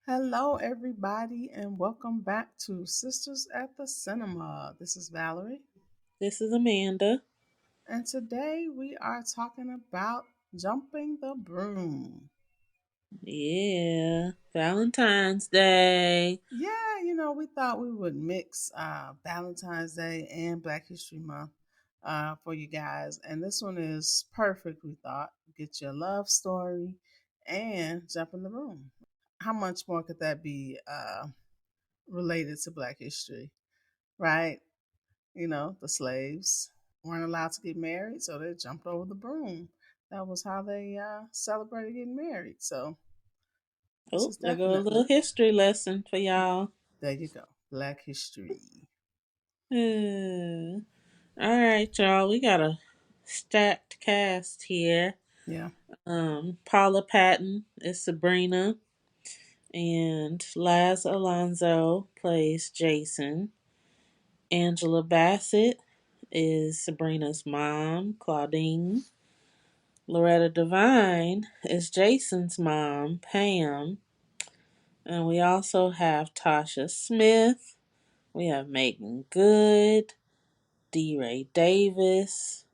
Hello, everybody, and welcome back to Sisters at the Cinema. This is Valerie, This is Amanda. and today we are talking about Jumping the Broom. Yeah, Valentine's Day. Yeah, we thought we would mix Valentine's Day and Black History Month for you guys, and this one is perfect, we thought. Get your love story and Jump in the Broom. How much more could that be related to Black history, right? The slaves weren't allowed to get married, so they jumped over the broom. That was how they celebrated getting married. So this Oh, is there go a little definitely, history lesson for y'all. there you go, Black history. Uh, all right, y'all. We got a stacked cast here. Yeah, Paula Patton is Sabrina, and Laz Alonso plays Jason. Angela Bassett is Sabrina's mom, Claudine. Loretta Devine is Jason's mom, Pam. And we also have Tasha Smith. We have Megan Good, D. Ray Davis,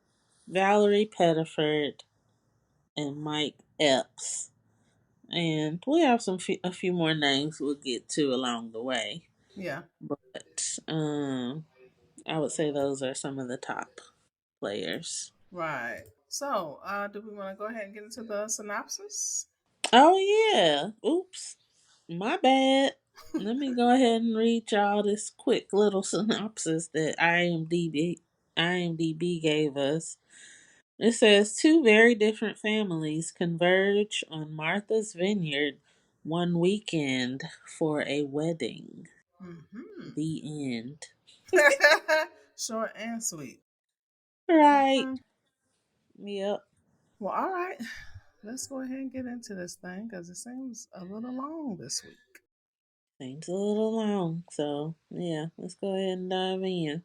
Valerie Pettiford, and Mike Epps. And we have a few more names we'll get to along the way. yeah, But I would say those are some of the top players. right. So, do we want to go ahead and get into the synopsis? Oh yeah. Oops. My bad. Let me go ahead and read y'all this quick little synopsis that IMDb gave us. It says two very different families converge on Martha's Vineyard one weekend for a wedding. Mm-hmm. The end. Short and sweet. Right. Okay. Yep. Well, all right. Let's go ahead and get into this thing because it seems a little long this week. Seems a little long, so yeah, let's go ahead and dive in.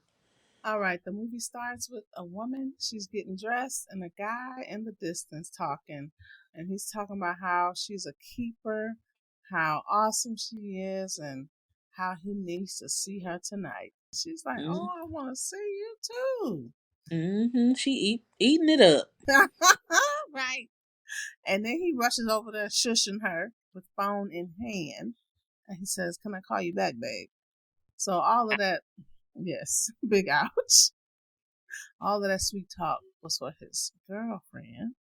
All right, the movie starts with a woman. She's getting dressed, and a guy in the distance talking. And he's talking about how she's a keeper, how awesome she is, and how he needs to see her tonight. She's like, Mm-hmm. "Oh, I want to see you too." Mm-hmm. She eating it up. Right. And then he rushes over there, shushing her with phone in hand. And he says, "Can I call you back, babe?" So all of that, yes, big ouch. All of that sweet talk was for his girlfriend,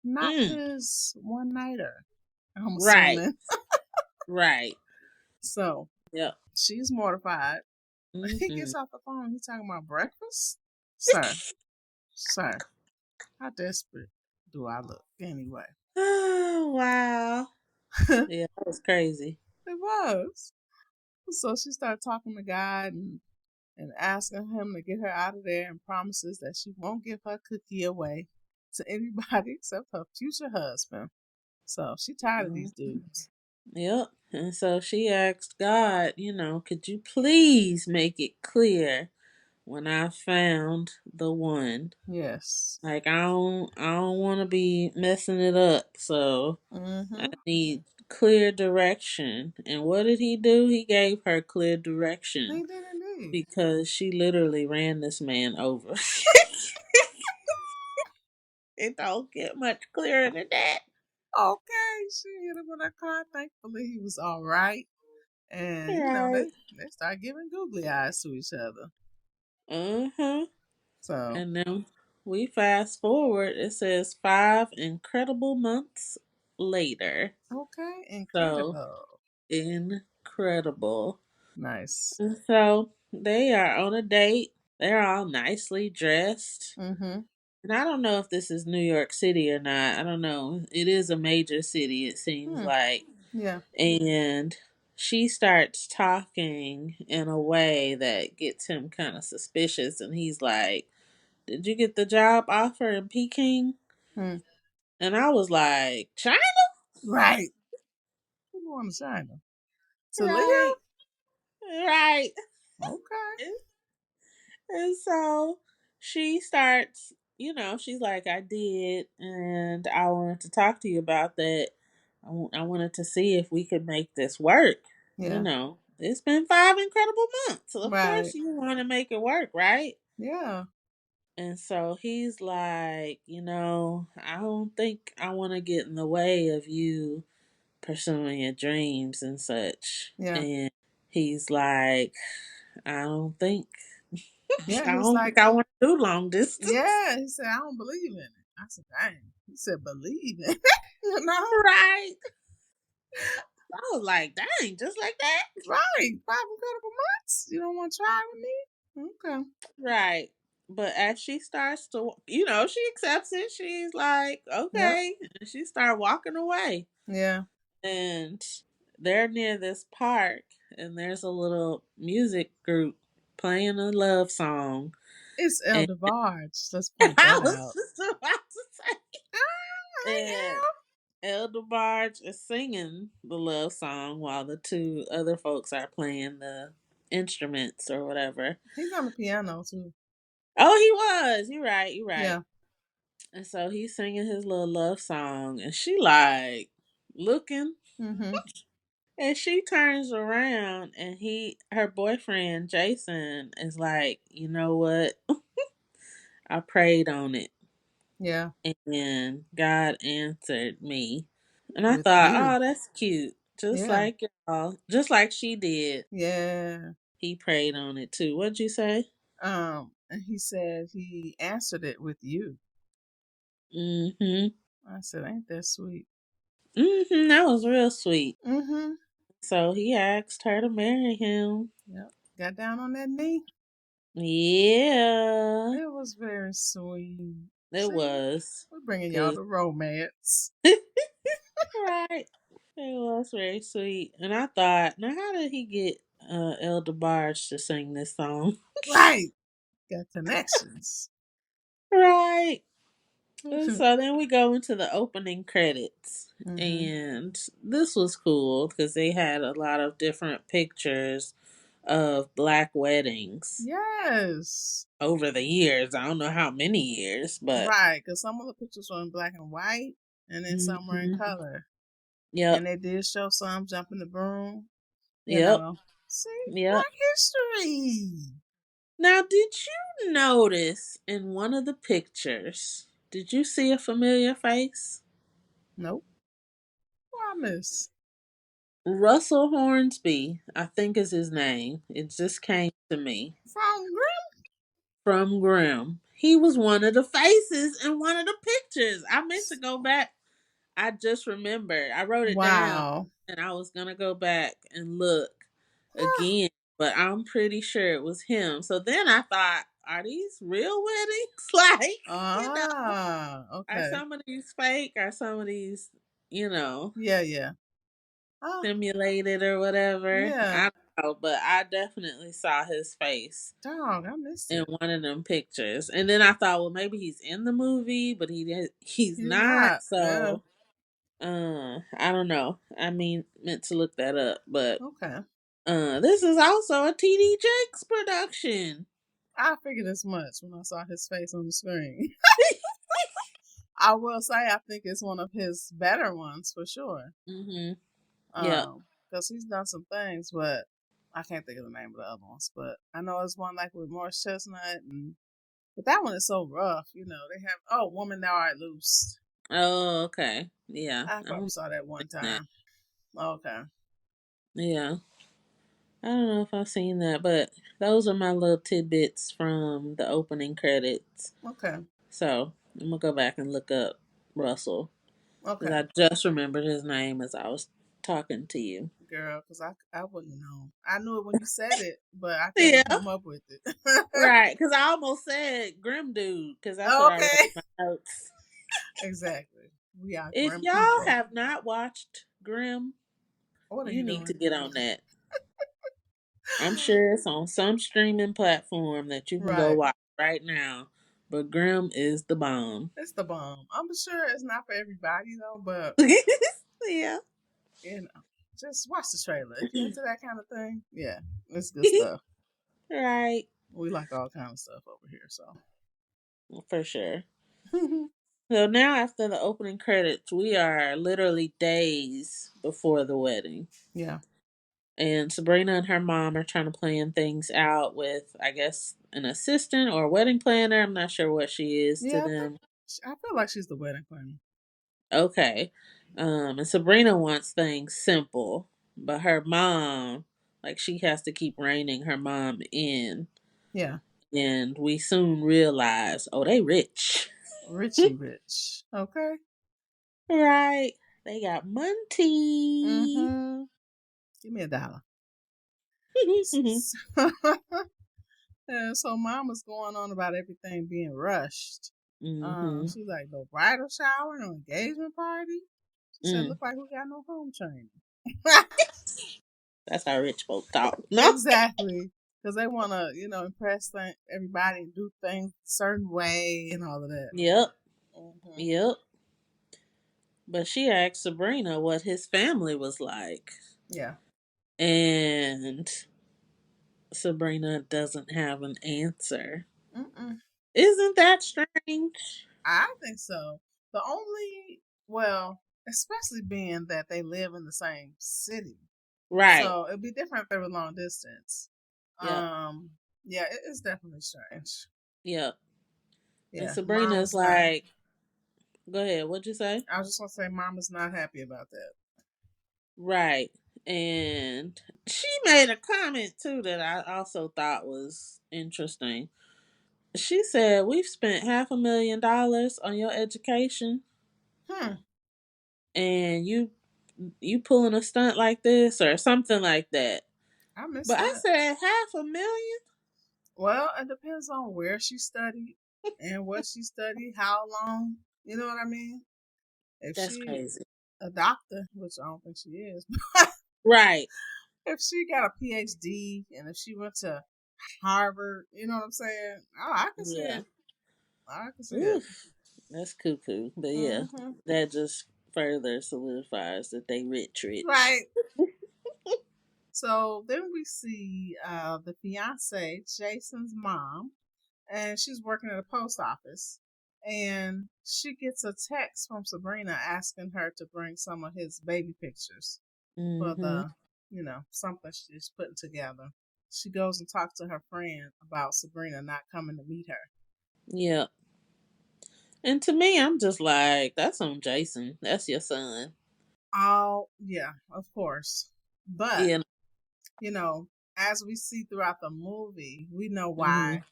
not Mm. his one nighter, I'm Right. assuming. Right. So Yep. she's mortified. He Mm-hmm. gets off the phone. He's talking about breakfast. Sir, how desperate do I look anyway? Oh wow. It Yeah, that was crazy. was. So she started talking to God and asking him to get her out of there and promises that she won't give her cookie away to anybody except her future husband. So she tired of these Mhm. dudes. Yep. And so she asked God, could you please make it clear when I found the one? Yes. Like I don't want to be messing it up. So I Mm-hmm. need clear direction. And what did he do? He gave her clear direction He did indeed. because she literally ran this man over. It don't get much clearer than that. Okay, she hit him with her car. Thankfully, he was all right. And, Right. they start giving googly eyes to each other. Uh-huh. So, And then we fast forward, it says 5 incredible months later. okay, So incredible. incredible. Nice. And so they are on a date. They're all nicely dressed. Mm-hmm. And I don't know if this is New York City or not. I don't know. It is a major city, it seems Hmm. like. Yeah. And she starts talking in a way that gets him kind of suspicious. And he's like, "Did you get the job offer in Peking?" Hmm. And I was like, "China?" Right. Who going to China? To Right, live? right. Okay. And so she starts, she's like, "I did, and I wanted to talk to you about that. I wanted to see if we could make this work. You Yeah. know, it's been 5 incredible months. Of Right. course, you want to make it work, right? Yeah. And so he's like, I don't think I want to get in the way of you pursuing your dreams and such. Yeah. And he's like, I don't think, Yeah. I He's don't like, think I want to do long distance. yeah. He said, I don't believe in it. I said, dang. He said, believe in it. You know? Right. I was like, dang, just like that. Right. 5 incredible months. You don't want to try with me? Okay. Right. But as she starts to, she accepts it. She's like, Yep. okay. And she started walking away. Yeah. And they're near this park, and there's a little music group playing a love song. It's And Eldevarge. Let's point I that was out. just about to say, and Ah, Elder Barge is singing the love song while the two other folks are playing the instruments or whatever. he's on the piano too. Oh, he was. You're right. You're right. Yeah. And so he's singing his little love song, and she like looking, Mm-hmm. and she turns around, and her boyfriend Jason is like, you know what? I prayed on it, Yeah. and God answered me. And I With thought, you. oh, that's cute, just Yeah. like y'all, just like she did. Yeah. He prayed on it too. What'd you say? And he said he answered it with you. Mm-hmm. I said, ain't that sweet? Mm-hmm. That was real sweet. Mm-hmm. So he asked her to marry him. Yep. Got down on that knee. Yeah, It was very sweet. it See, was. we're bringing y'all 'Cause to romance. right, it was very sweet. And I thought, now how did he get Elder Barge to sing this song? Right. Got connections. Right. And so then we go into the opening credits. Mm-hmm. And this was cool because they had a lot of different pictures of black weddings Yes. over the years. I don't know how many years, but Right. Because some of the pictures were in black and white, and then some were in hmm, color. yep, And they did show some jumping the broom. You yep, know. See, yep. Black history. Now, did you notice in one of the pictures, did you see a familiar face? Nope. Promise. Russell Hornsby, I think is his name. It just came to me From from Grimm. He was one of the faces in one of the pictures. I meant to go back. I just remembered. I wrote it down Wow. and I was going to go back and look Huh. again, but I'm pretty sure it was him. So then I thought, are these real weddings? Like, you know, Ah, are okay. some of these fake? Are some of these, you know, Yeah, yeah. Oh, simulated or whatever? yeah. I don't know, but I definitely saw his face Dog, I missed in it. one of them pictures. And then I thought, well, maybe he's in the movie, but he's He's not. not. Yeah. So, I don't know. I mean, meant to look that up, but Okay. this is also a TD Jakes production. I figured as much when I saw his face on the screen. I will say I think it's one of his better ones for sure. Mhm. Yep. Because he's done some things, but I can't think of the name of the other ones. But I know it's one like with Morris Chestnut, and but that one is so rough. You know, they have Woman Thou Art Loose. Oh, okay. Yeah. I I probably don't saw that one think that. time. Okay. Yeah. I don't know if I've seen that, but those are my little tidbits from the opening credits. Okay. So I'm gonna go back and look up Russell because Okay. I just remembered his name as I was talking to you. Girl, because I wouldn't know. I knew it when you said it, but I couldn't Yeah. come up with it. Right. Because I almost said Grim Dude because that's what I wrote Okay. in my notes. Exactly. We are If grim y'all people. have not watched Grim, What are you you need to doing? get on that. I'm sure it's on some streaming platform that you can go Right. watch right now. But Grim is the bomb. It's the bomb. I'm sure it's not for everybody though, but Yeah. you know, just watch the trailer. If you're into that kind of thing, yeah, it's good stuff. Right. We like all kind of stuff over here, so. For sure. So now, after the opening credits, we are literally days before the wedding. Yeah. And Sabrina and her mom are trying to plan things out with, I guess, an assistant or a wedding planner. I'm not sure what she is to Yeah, them. I feel like she's the wedding planner. Okay. And Sabrina wants things simple, but her mom, like, she has to keep reining her mom in. Yeah. And we soon realize, oh, they rich. Richie Rich. Okay. Right. They got money. Mm-hmm. Give me $1. And so mom was going on about everything being rushed. Mm-hmm. She's like, no bridal shower, no engagement party. She said, Mm. look like we got no home training. That's how rich folk talk. No. Exactly. Because they want to, impress everybody and do things a certain way and all of that. Yep. Hmm. Yep. But she asked Sabrina what his family was like. Yeah. And Sabrina doesn't have an answer. Mm-mm. Isn't that strange? I think so. The only, well, especially being that they live in the same city. Right. So it'd be different if they were long distance. Yep. Um, yeah, it's definitely strange. Yep. And Yeah, Sabrina is mama's not. like, go ahead, what'd you say? I was just gonna say, mama's not happy about that. Right. And she made a comment too that I also thought was interesting. She said, we've spent $500,000 on your education Hmm, and you pulling a stunt like this or something like that. I missed But I that. said 500,000? Well, it depends on where she studied and what she studied, how long. You know what I mean? If That's she crazy. a doctor, which I don't think she is, Right. if she got a PhD and if she went to Harvard, you know what I'm saying? Oh, I can see Yeah. it. I can see it. Oof. That's cuckoo. But yeah, Hmm. that just further solidifies that they rich rich. Right. So then we see the fiance, Jason's mom, and she's working at a post office. And she gets a text from Sabrina asking her to bring some of his baby pictures for Mm-hmm. something she's putting together. She goes and talks to her friend about Sabrina not coming to meet her. Yeah. And to me, I'm just like, that's on Jason. That's your son. Oh, yeah, of course. But, Yeah. you know, as we see throughout the movie, we know Mm-hmm. why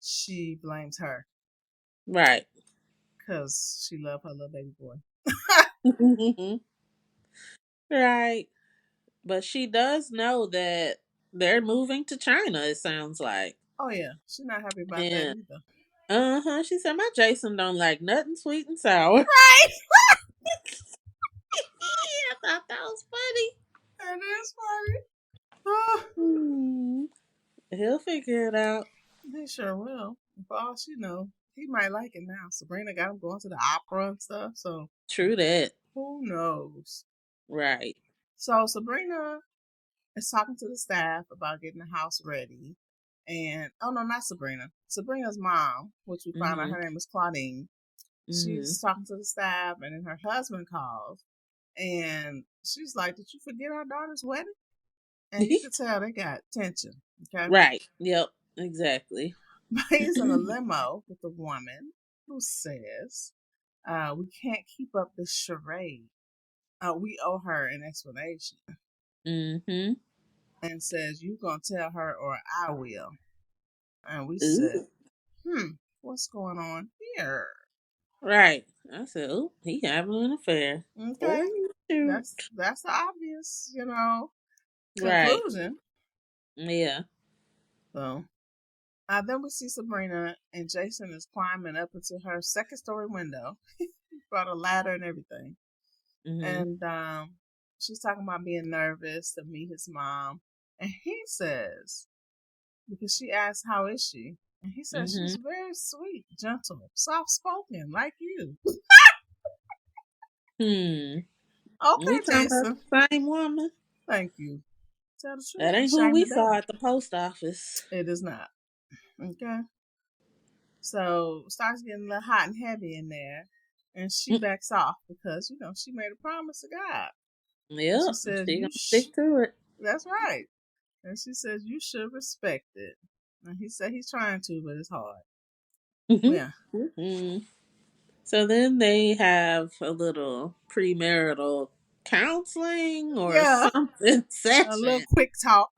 she blames her Right. because she loved her little baby boy. Right. But she does know that they're moving to China, it sounds like. Oh, yeah, she's not happy about that And either. she said, my Jason don't like nothing sweet and sour. Right? I thought that was funny. It is funny. Oh, Hmm. He'll figure it out. he sure will. For all she know, he might like it now. Sabrina got him going to the opera and stuff, so True that. who knows? Right. So Sabrina is talking to the staff about getting the house ready. And oh no, not Sabrina. Sabrina's mom, which we found out Mhm. her name is Claudine. Mhm. She's talking to the staff, and then her husband calls, and she's like, "Did you forget our daughter's wedding?" And you could tell they got tension. Okay, Right. Yep. Exactly. but he's in a limo with a woman who says, "We can't keep up this charade. We owe her an explanation." Mhm. And says, "You gonna tell her, or I will." And we said, Ooh. what's going on here? Right. I said, "Oh, he having an affair." Okay, Oh, shoot. that's the obvious, Right. conclusion. Yeah. So then we see Sabrina and Jason is climbing up into her second story window, brought a ladder and everything, Mhm. and she's talking about being nervous to meet his mom, and he says because she asks how is she, and he says Mhm. she's very sweet, gentle, soft spoken, like you. Hmm. We Okay, talking about Jason. the same woman? Thank you. Tell the truth. That You ain't who shame we the saw devil. at the post office. It is not. Okay. So starts getting a little hot and heavy in there. and she backs off because she made a promise to God, and she Yep, says she gonna stick to it. That's right, and she says you should respect it. And he said he's trying to, but it's hard. Yeah, Hmm. So then they have a little premarital counseling or yeah, something a little session. quick talk.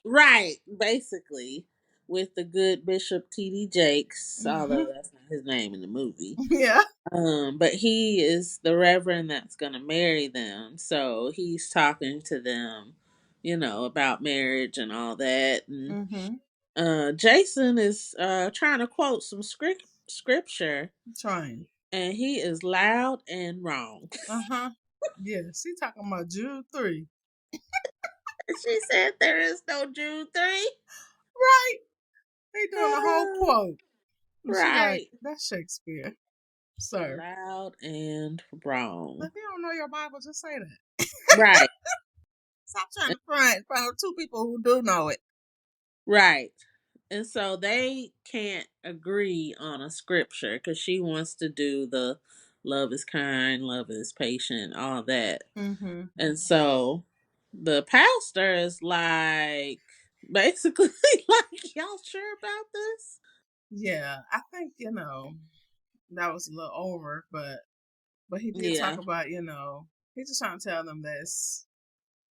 Right, basically, with the good Bishop T.D. Jakes, Hmm. although that's not his name in the movie. Yeah. But he is the reverend that's gonna marry them, so he's talking to them, about marriage and all that. And Hmm. Jason is trying to quote some scripture, Trying. and he is loud and wrong. Uh-huh. Yes, he talking about Jude 3. She said there is no Jude 3. Right. They doing a whole quote. And she like, Right. that's Shakespeare, sir. Loud and wrong. If you don't know your Bible, just say that. Right. Stop trying to front in front of two people who do know it. Right. And so they can't agree on a scripture because she wants to do the love is kind, love is patient, all that. Mm-hmm. And so the pastor is like, basically, like, y'all sure about this? Yeah, I think, that was a little over, but he did talk Yeah. about, he's just trying to tell them that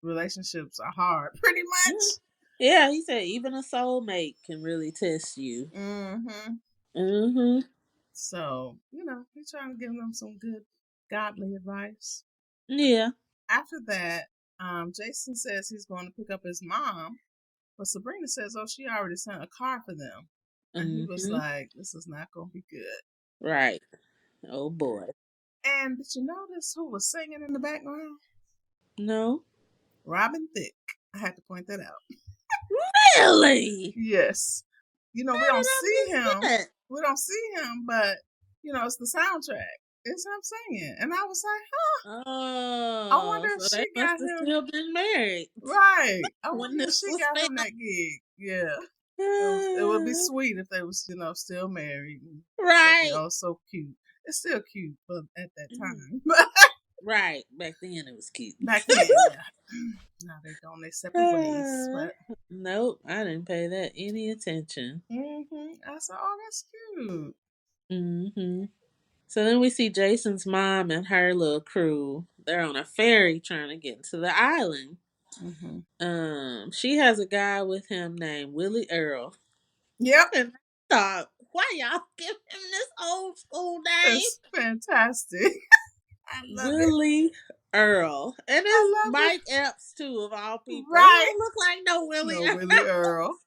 relationships are hard, pretty Mhm. much. Yeah, he said even a soulmate can really test you. Mm-hmm. Mm-hmm. So, he's trying to give them some good godly advice. Yeah. After that, Jason says he's going to pick up his mom, but Sabrina says, oh, she already sent a car for them. And he was Mm-hmm. like, this is not going to be good. Right. Oh boy. And did you notice who was singing in the background? No. Robin Thicke. I had to point that out. Really? Yes. We How don't did I see miss him. that? We don't see him, but, it's the soundtrack. It's him singing. And I was like, I wonder Oh, if so she they must got have him. still been married Right. I when wonder if this she was got him filmed. that gig. Yeah. It would be sweet if they was, still married. And looking Right. oh so cute. It's still cute, but at that Mhm. time. Right. Back then it was cute. Back then, yeah. Now they going their separate ways. But Nope, I didn't pay that any attention. I said, oh, that's cute. Hmm. So then we see Jason's mom and her little crew. They're on a ferry trying to get to the island. Hmm. She has a guy with him named Willie Earl. Yep. And I thought, why y'all give him this old school name? It's fantastic. I love it. Willie Earl. And I it's love it. Mike Epps too, of all people. He Right. don't look like no Willie No, Earl. Willie Earl.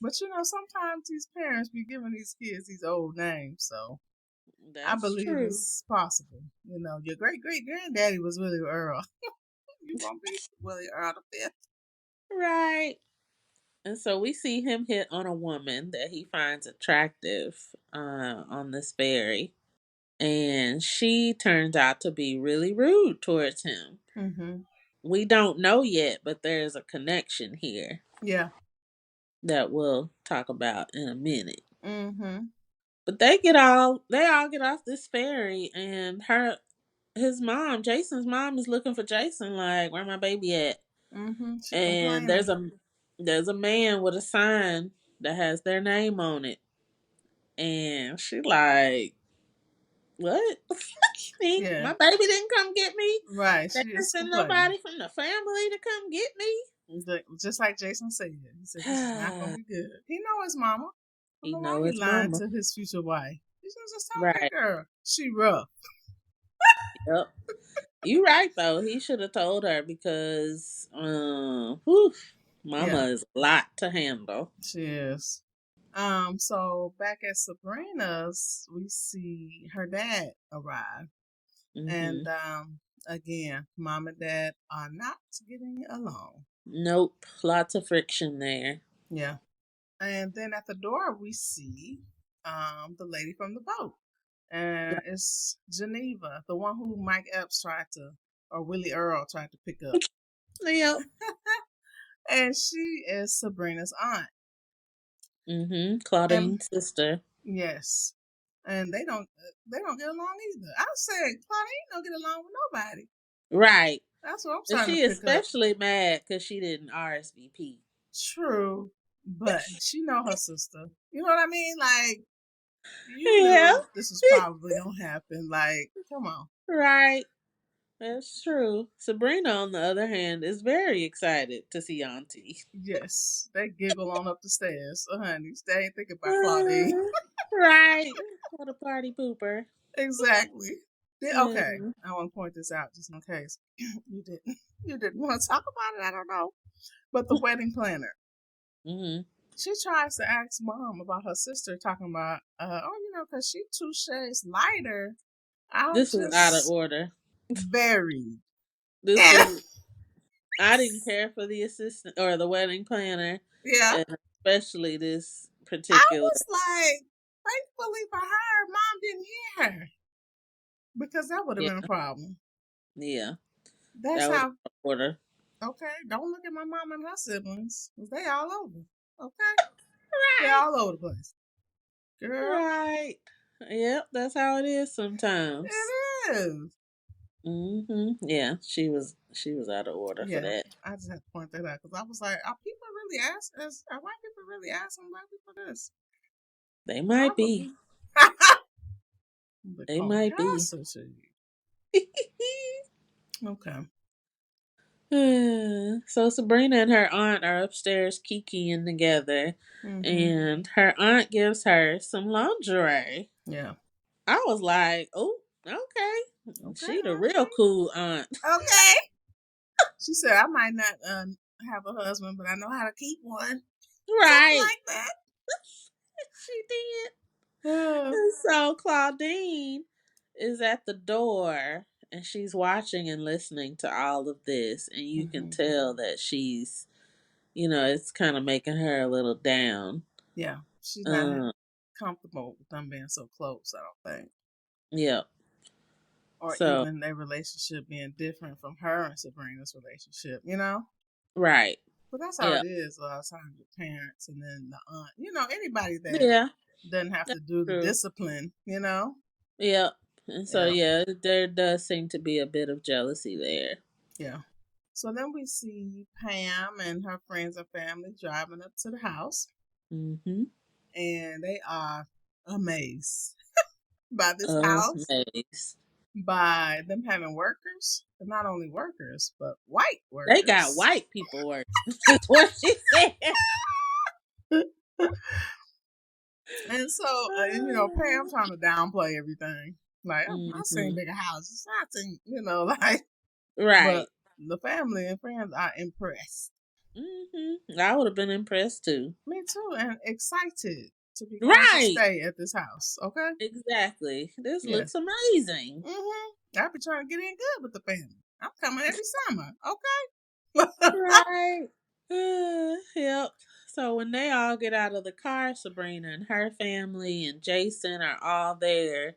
But sometimes these parents be giving these kids these old names, so I That's believe true. it's possible. Your great great granddaddy was Willie Earl. You gonna be Willie Earl the fifth? Right. And so we see him hit on a woman that he finds attractive on this ferry. And she turns out to be really rude towards him. Mm-hmm. We don't know yet, but there's a connection here Yeah. that we'll talk about in a minute. Mm-hmm. But they all get off this ferry, and his mom, Jason's mom, is looking for Jason, like, where my baby at? Mm-hmm. She And complaining. there's a man with a sign that has their name on it. And she like, what? Yeah. My baby didn't come get me. Right. They She didn't is send complaining. nobody from the family to come get me. Just like Jason said. He said this is not gonna be good. He know his mama. I don't He know why know he his lying mama. to his future wife. He should have just told that Right. girl. She rough. Yep. You right though. He should have told her because whew, Yeah, mama is a lot to handle. she is. So back at Sabrina's, we see her dad arrive. Hmm. And again, mom and dad are not getting along. Nope. Lots of friction there. Yeah. And then at the door we see the lady from the boat. And it's Geneva, the one who Mike Epps tried to or Willie Earl tried to pick up. Yep. And she is Sabrina's aunt. Mm-hmm. And Claudine's sister. yes. and they don't get along either. I said Claudine don't get along with nobody. Right. That's what I'm And starting to she pick up. especially mad because she didn't RSVP. True, but she know her sister. You know what I mean? Like you Yeah. knew this was probably gonna happen. Like, come on. Right. That's true. Sabrina, on the other hand, is very excited to see Auntie. Yes, they giggle on up the stairs. Oh, honey, they ain't thinking about Claudine. Right. What a party pooper. Exactly. Okay, Mm-hmm. I want to point this out just in case you didn't want to talk about it. I don't know, but the wedding planner. She tries to ask mom about her sister, talking about, because she 2 shades lighter. I'll This was out of just order. very. This was I didn't care for the assistant or the wedding planner, Yeah, and especially this I particular. was like, thankfully for her, mom didn't hear her because that would have Yeah, been a problem. yeah, That's that was out how. of order. Okay, don't look at my mom and her siblings, 'cause they all over. Okay, they Right, all over the place, girl. right. Yep, that's how it is sometimes. It is. Yeah, she was out of order for Yeah, that. I just had to point that out because I was like, are people really asking? Are white people really asking black people this? They might be. Probably. But They calling might be. her to you. Okay. So Sabrina and her aunt are upstairs kikiing together, Mhm. and her aunt gives her some lingerie. Yeah. I was like, "Oh, okay, Okay, she the real auntie. cool aunt." Okay. She said, I might not have a husband, but I know how to keep one. Something Right, like that. she did. Uh, And so Claudine is at the door, and she's watching and listening to all of this, and you can mhm. tell that she's, it's kind of making her a little down. Yeah. She's not Um, comfortable with them being so close, I don't think. yeah. Or So even their relationship being different from her and Sabrina's relationship. right. But that's how Yeah. it is a lot of times with parents and then the aunt. Anybody that Yeah. doesn't have That's to do the true. discipline. Yeah. And so Yeah. yeah, there does seem to be a bit of jealousy there. Yeah. So then we see Pam and her friends and family driving up to the house, Mm-hmm. and they are amazed by this house, Amazed. by them having workers, but not only workers, but white They got workers. white people working. That's what she said. And so, Pam trying to downplay everything. Like, I've seen Mm-hmm. bigger houses. I've seen, like, but Right. the family and friends are impressed. I would have been impressed too. Me too, and excited to be going to Right. stay at this house. Okay. Exactly. This Yeah. looks amazing. I'll be trying to get in good with the family. I'm coming every summer. Okay. Right. Yep. So when they all get out of the car, Sabrina and her family and Jason are all there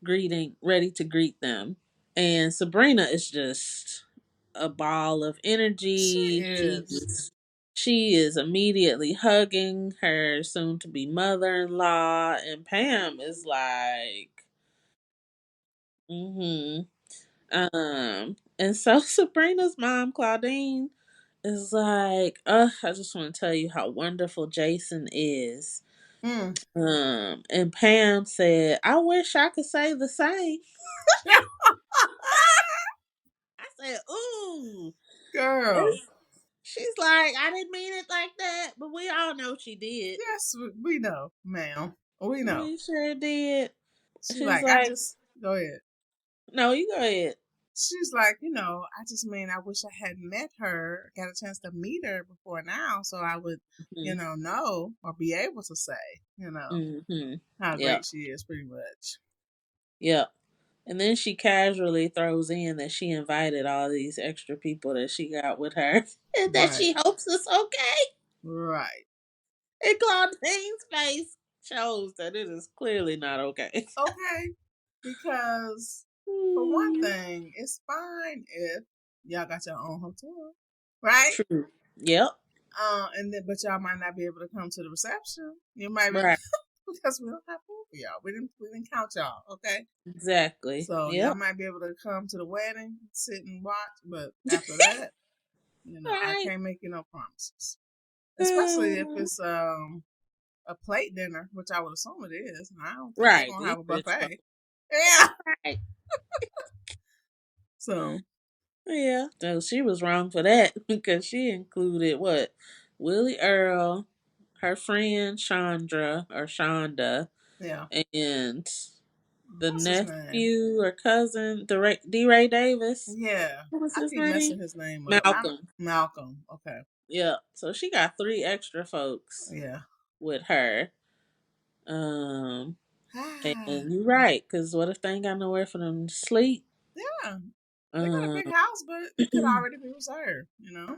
ready to greet them. And Sabrina is just a ball of She energy. is. She is immediately hugging her soon to be mother in law, and Pam is like, mm-hmm. And so Sabrina's mom, Claudine, is like, I just want to tell you how wonderful Jason is. Mm. And Pam said, I wish I could say the same. I said, ooh. Girl. It's- She's like, I didn't mean it like that, but we all know she did. Yes, we know, ma'am. We know. We sure did. She's She's like, I like, just go ahead. no, you go ahead. She's like, I just mean I wish I had met her, got a chance to meet her before now, so I would, Hmm. know or be able to say, Mm-hmm. how Yep. great she is, pretty much. Yep. And then she casually throws in that she invited all these extra people that she got with her and that Right. she hopes it's okay. Right. And Claudine's face shows that it is clearly not okay. Okay. Because for one Hmm. thing, it's fine if y'all got your own hotel, right? True. Yep. And then but y'all might not be able to come to the reception. You might be Right. because we don't have for y'all. We didn't count y'all, okay? Exactly. So y'all Yep. might be able to come to the wedding, sit and watch, but after that, I Right. can't make you no promises. Especially if Uh, it's a plate dinner, which I would assume it is. And I don't think they're right. gonna These have a rich buffet. folks. Yeah. Right. So Yeah. So she was wrong for that because she included what? Willie Earl, her friend Chandra or Shonda, yeah. and the What's his name? nephew or cousin, D. Ray Davis. Yeah. What was I his keep name? messing his name up. Malcolm. Malcolm. Okay. Yeah. So she got three extra folks Yeah. with her. Um, Ah, and you're right, because what if they ain't got nowhere for them to sleep? yeah. They got a Um, big house, but it could already be reserved.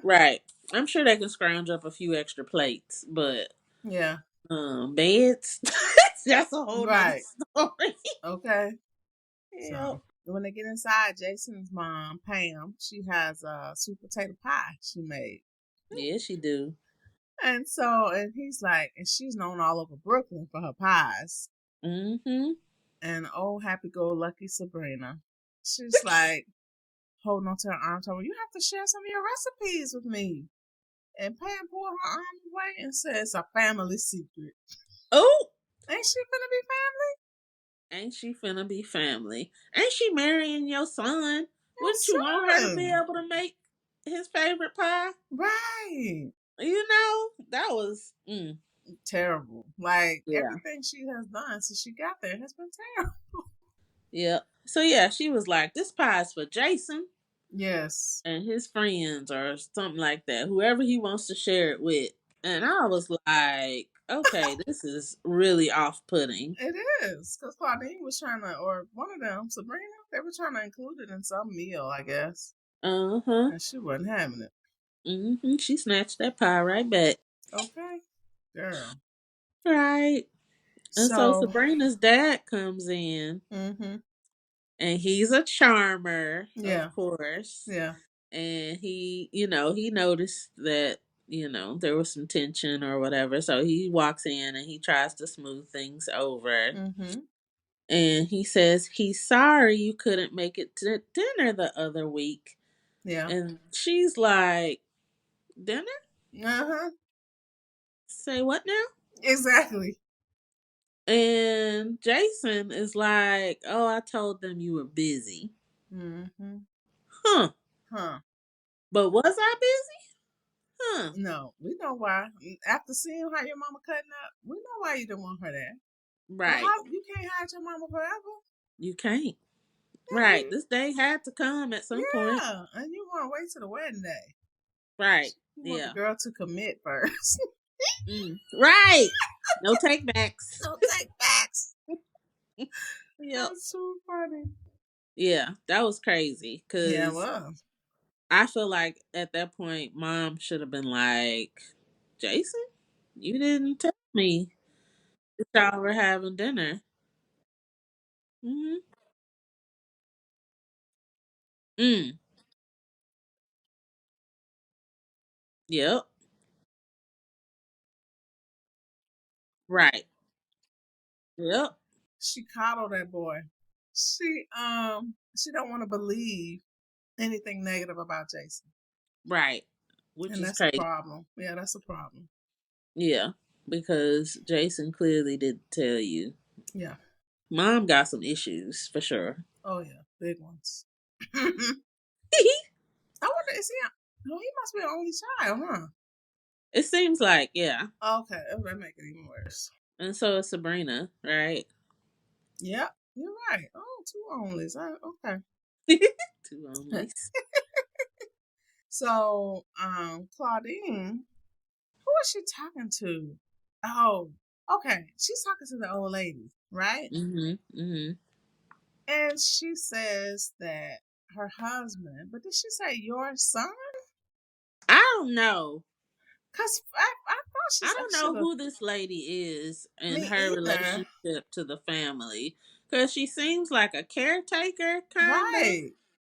right. I'm sure they can scrounge up a few extra plates, but Yeah. beds, that's a whole nother Right. story. Okay. Yep. So when they get inside, Jason's mom, Pam, she has a sweet potato pie she made. Yeah, she do. And he's like, and she's known all over Brooklyn for her pies. Mm-hmm. And oh, happy go lucky Sabrina. She's like holding on to her arm, telling her, you have to share some of your recipes with me. And Pam pulled her arm away and said, it's a family secret. Oh, Ain't she gonna be ain't she finna be family? Ain't she marrying your son? Wouldn't you want your her to be son? able to make his favorite pie? Right. That was Terrible. Like yeah. everything she has done since she got there has been terrible. Yeah. So yeah, she was like, this pie is for Jason Yes. and his friends or something like that, whoever he wants to share it with. And I was like, okay, this is really off putting. It is. Because Claudine was trying to, or one of them, Sabrina, they were trying to include it in some meal, I guess. Uh-huh. And she wasn't having it. She snatched that pie right back. Okay. Girl. Right. And so So, Sabrina's dad comes in mm-hmm. and he's a charmer, of Yeah. course. Yeah. And he noticed that, there was some tension or whatever. So he walks in and he tries to smooth things over. Mm-hmm. And he says he's sorry you couldn't make it to dinner the other week. Yeah. And she's like, dinner? Uh-huh. Say what now? Exactly. And Jason is like, oh, I told them you were busy. Mm-hmm. Huh. Huh. But was I busy? Huh. No, we know why. After seeing how your mama cutting up, we know why you didn't want her there. But Right. how you can't hide your mama forever? You can't. Yeah, Right. This day had to come at some point. yeah. And you want to wait till the wedding day. Right. You want the Yeah. girl to commit first. Right. No take backs. Don't take backs. Yep. That's so funny. Yeah. That was crazy. Yeah, Because well. I feel like at that point, mom should have been like, Jason, you didn't tell me that y'all were having dinner. Mm-hmm. Mm. Yep. Right. Yep. She coddled that boy. She don't want to believe anything negative about Jason. Right. Which And is that's a crazy. problem. Yeah, that's a problem. Yeah. Because Jason clearly didn't tell you. Yeah. Mom got some issues for sure. Oh yeah. Big ones. I wonder, is he no, he must be an only child, huh? It seems like, yeah. Okay, that make it even worse. And so is Sabrina, right? Yep, you're right. Oh, two onlys. Okay. Two onlys. So, Claudine, who is she talking to? Oh, okay. She's talking to the old lady, right? Mm-hmm. Mm-hmm. And she says that her husband, but did she say your son? I don't know. Because I thought she I said don't she know was who this lady is and me her either. relationship to the family. Because she seems like a caretaker, kind of, Right.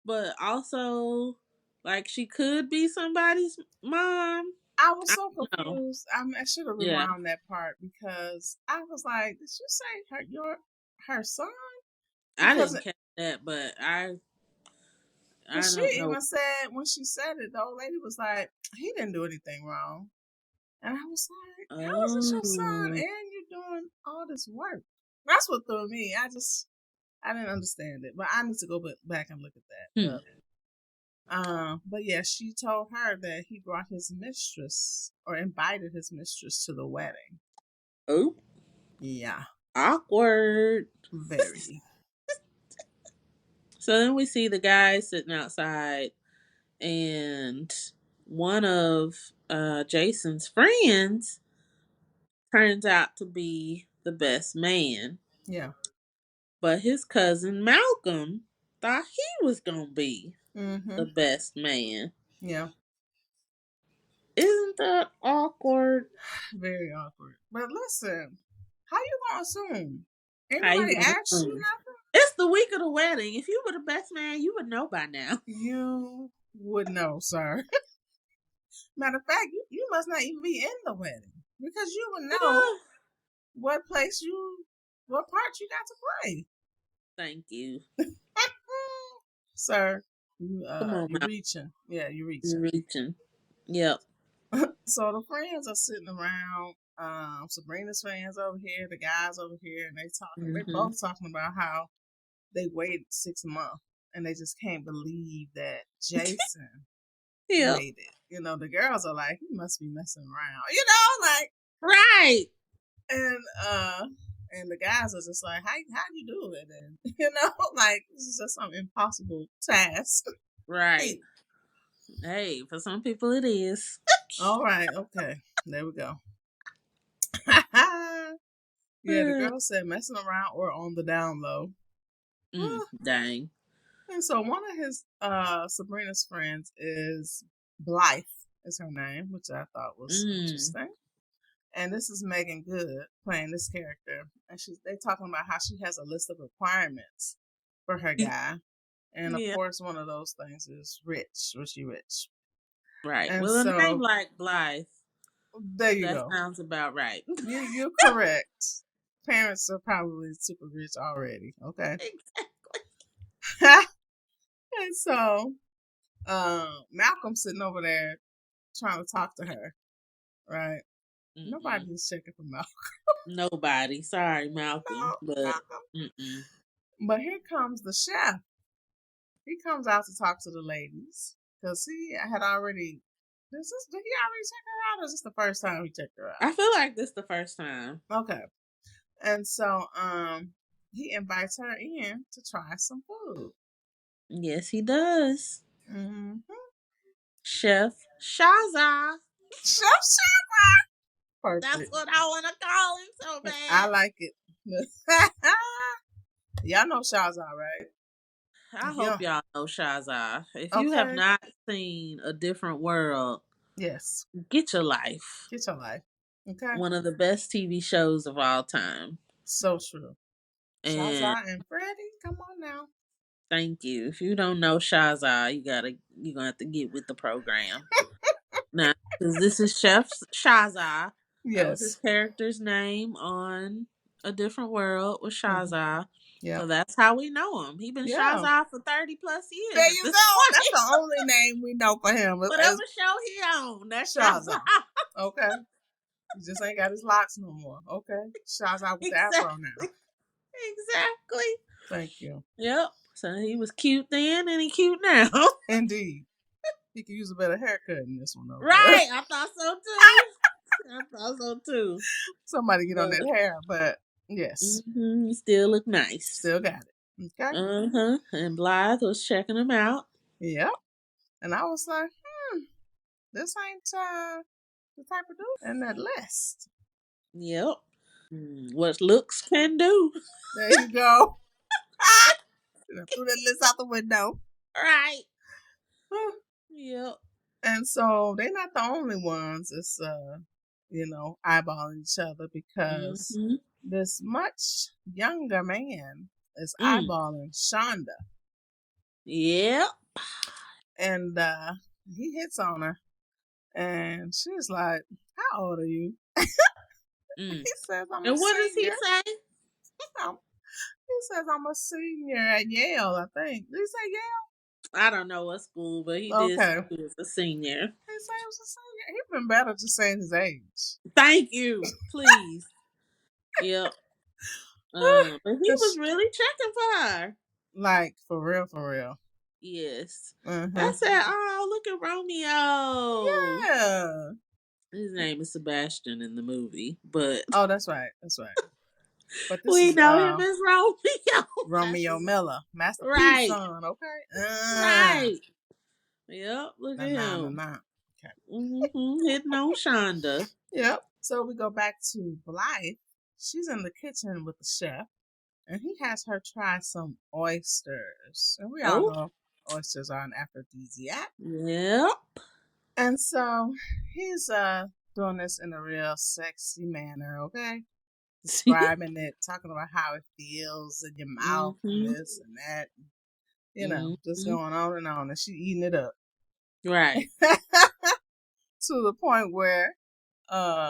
but also like she could be somebody's mom. I was I so don't know. confused. I should have Yeah, rewound that part because I was like, "Did you say her son?" I Because didn't catch that, but I because she don't know. even said when she said it, the old lady was like, "He didn't do anything wrong," and I was like, "How is this your son Oh, and you're doing all this work?" That's what threw me. I didn't understand it, but I need to go back and look at that. hmm. But yeah, she told her that he brought his mistress or invited his mistress to the wedding. Oh, Yeah, awkward. very. So then we see the guy sitting outside, and one of Jason's friends turns out to be the best man, Yeah. but his cousin Malcolm thought he was gonna be the Mm-hmm. best man. Yeah. Isn't that awkward? Very awkward. But listen, how you gonna assume? Ain't How you nobody gonna asked you assume? nothing. It's the week of the wedding. If you were the best man, you would know by now. You would know, sir. Matter of fact, you must not even be in the wedding because you would know what place what part you got to play. Thank you. Sir, Come on, you're Mal. reaching. Yeah, you're You're reaching. reaching. Yep. So the friends are sitting around. Sabrina's friends over here, the guys over here, and they talking. They Hmm. both talking about how they waited 6 months and they just can't believe that Jason Yep. waited. The girls are like, he must be messing around. Like, Right. and and the guys are just like, how you do it? And like this is just some impossible task. Right. Hey, Hey, for some people it is. all right, okay, there we go. Yeah, the girl said messing around or on the down low. Dang. And so one of his Sabrina's friends is Blythe is her name, which I thought was Mm. interesting. And this is Megan Good playing this character. And they talking about how she has a list of requirements for her guy. And of Yeah. course one of those things is rich. Was she rich? Right. And Well, a name so like Blythe, there you that go. sounds about right. You're correct. Parents are probably super rich already. Okay. And so Malcolm's sitting over there trying to talk to her, right? Mm-mm. Nobody's checking for Malcolm. Nobody. Sorry, Malcolm, No, but Malcolm. mm-mm. But here comes the chef. He comes out to talk to the ladies because he had already. Did he already check her out, or is this the first time he checked her I feel like this the first time. out? Okay, and so he invites her in to try some food. Yes, he does. Mm-hmm. Chef Shaza. Chef, chef, That's perfect. what I want to call him so I bad. like it. Y'all know Shaw's all right. I Yeah. hope y'all know Shaza. If you have Okay. not seen A Different World, Yes. get your life. Get your life. Okay. One of the best TV shows of all time. So true. And Shazza and Freddie, come on now. thank you. If you don't know Shaza, you're gonna have to get with the program. Now, because this is Chef Shaza. That was his Yes. character's name on A Different World with Hmm. Shaza. Yeah. So that's how we know him. He been Yeah. Shaza for 30 plus There years at you this go. That's point. the only name we know for him Whatever is show he on, that's Shaza. Shazza. Okay. He just ain't got his locks no more. Okay. Shazza with the afro now. Exactly. Exactly. Thank you. Yep. So he was cute then and he cute now. Indeed. He could use a better haircut in this one though, but Right. I thought so too. I thought so too. somebody get on But that hair. But yes, he still look nice. still got it. Okay. Uh-huh. And Blythe was checking him out. Yep. And I was like, this ain't the type of dude in that list. Yep. What looks can do. There you go. Ah! Threw that list out the window. Right. Yep. And so they're not the only ones that's eyeballing each other because Mm-hmm. this much younger man is Mm. eyeballing Shonda. Yep. And he hits on her. And she's like, "How old are you?" Mm. He says, "I'm a And what does he senior." say? He says, "I'm a senior at Yale, I think." Did he say I don't know what school, but he Yale? did say Okay. he was a senior. He said he was a senior. He'd been better just saying his age. Thank you. Please. Yep. But he was 'Cause, really checking for her. like, for real, for real. Yes. I Mm-hmm. said, oh, look at Romeo. Yeah. His name is Sebastian in the movie, but Oh, that's right. That's right. But this we is know him as Romeo. That's Romeo his Miller, Master P's right. son. Okay. Right. Yep. Look Na at na na him. na. Okay. Hitting on Shonda. Yep. So we go back to Blythe. She's in the kitchen with the chef, and he has her try some oysters. And we all Oh, know oysters are an aphrodisiac. yep. And so he's doing this in a real sexy manner, okay? Describing it, talking about how it feels in your mouth and Mm-hmm. this and that. Just Mm-hmm. going on, and she eating it up. Right. To the point where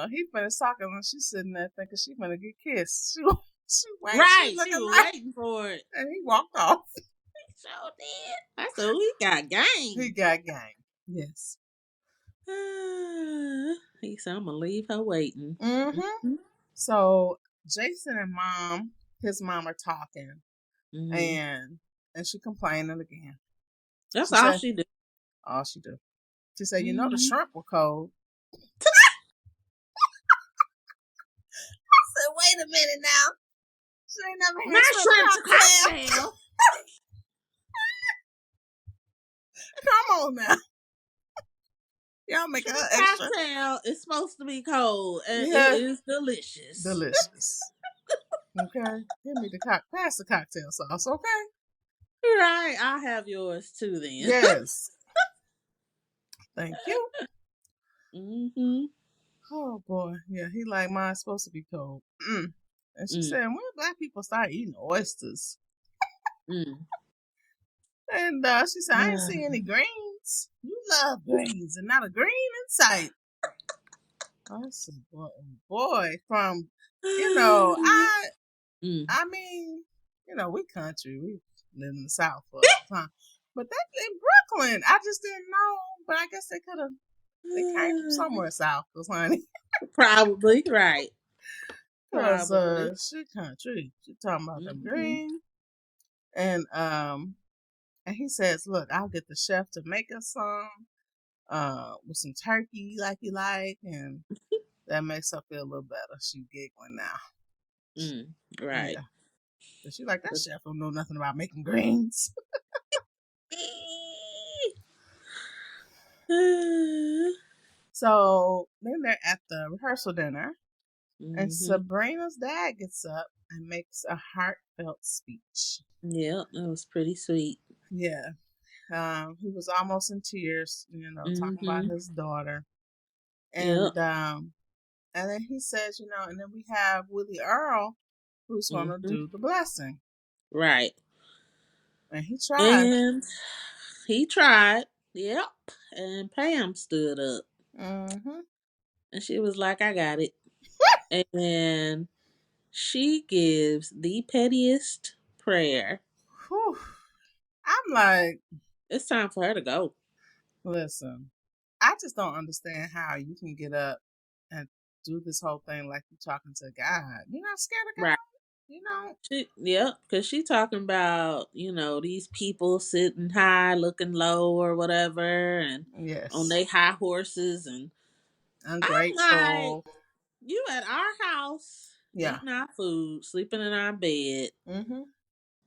he finished talking and she's sitting there thinking she's gonna get kissed. She Right. She looking was like, waiting for it. and he walked off. So did. I said, we got He game. got gang. Yes. He said, I'm going to leave her waiting. Mm-hmm. Mm-hmm. So Jason and his mom are talking, Mm-hmm. and she complaining again. That's She all said, she did. "All she do." She said, "You know the Mm-hmm. shrimp were cold." I said, "Wait a minute now. She ain't never My had shrimp shrimp's a cocktail. cocktail. Come on now, y'all making her Shrimp extra." cocktail is supposed to be cold, and it Yeah, is delicious. delicious. Okay, give me the pass the cocktail sauce. Okay. Right. I'll have yours too then. Yes. Thank you. Mm-hmm. Oh boy, yeah, he like mine's supposed to be cold. And she Mm, said, "When black people start eating oysters?" mm. And she said, "I ain't see any greens. You love greens, and not a green in sight." I said, "Boy, oh boy, from I Mm. I mean, we country, we live in the South for a time, but that in Brooklyn, I just didn't know. But I guess they came from somewhere south, cause honey, Probably right. cause Probably. she country. She talking about them Mm-hmm. green, and he says, "Look, I'll get the chef to make us some, with some turkey like you like, and that makes her feel a little better." She giggling now. Mm. Right. Yeah, cause she like that chef don't know nothing about making greens. So then they're at the rehearsal dinner, and Mm-hmm. Sabrina's dad gets up and makes a heartfelt speech. Yeah, that was pretty sweet. Yeah, he was almost in tears, talking about Mm-hmm. his daughter, Yep. and then he says, and then we have Willie Earl, who's going to Mm-hmm. do the blessing, Right. and he tried. And he tried. Yep. And Pam stood up. Mm-hmm. And she was like, I got it. And she gives the pettiest prayer. Whew. I'm like, It's time for her to go. listen, I just don't understand how you can get up and do this whole thing like you're talking to God. You're not scared of Right. God, you know? Yep, because she talking about, these people sitting high, looking low or whatever, and on Yes. their high horses. And I'm like, Ungrateful. you at our house, Yeah. eating our food, sleeping in our bed, Mm-hmm.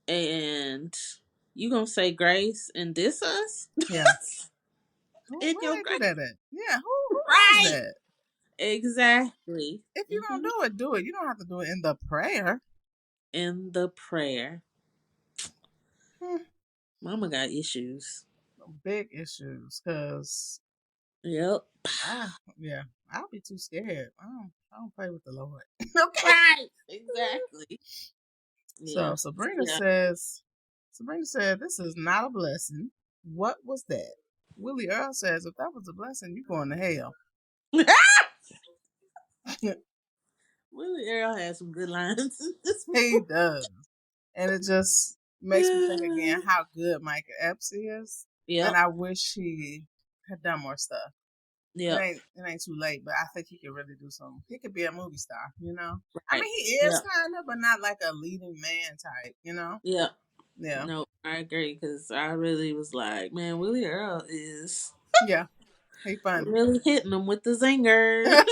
and you gonna say grace and diss us Yeah. in Where your they do grace? that at? Yeah. Who does Right. that? Exactly. If you don't Hmm. do it, do it. You don't have to do it in the prayer. In the prayer. Hmm. Mama got issues. Big issues, because Yep. yeah, I'll be too scared. I don't play with the Lord. Okay. Right. Exactly. So Yeah. Sabrina Yeah. says, Sabrina said, "This is not a blessing. What was that?" Willie Earl says, if that was a blessing, you going to hell. Willie Earl has some good lines in this He movie. does. And it just makes me think again how good Micah Epps is. And Yep. I wish he had done more stuff. Yep. It ain't too late, but I think he could really do something. He could be a movie star, you know? I Right. mean, he is Yep. kind of, but not like a leading man type, you know? Yep. Yeah. No, I agree because I really was like, man, Willie Earl is Yeah. He funny. really hitting them with the zingers.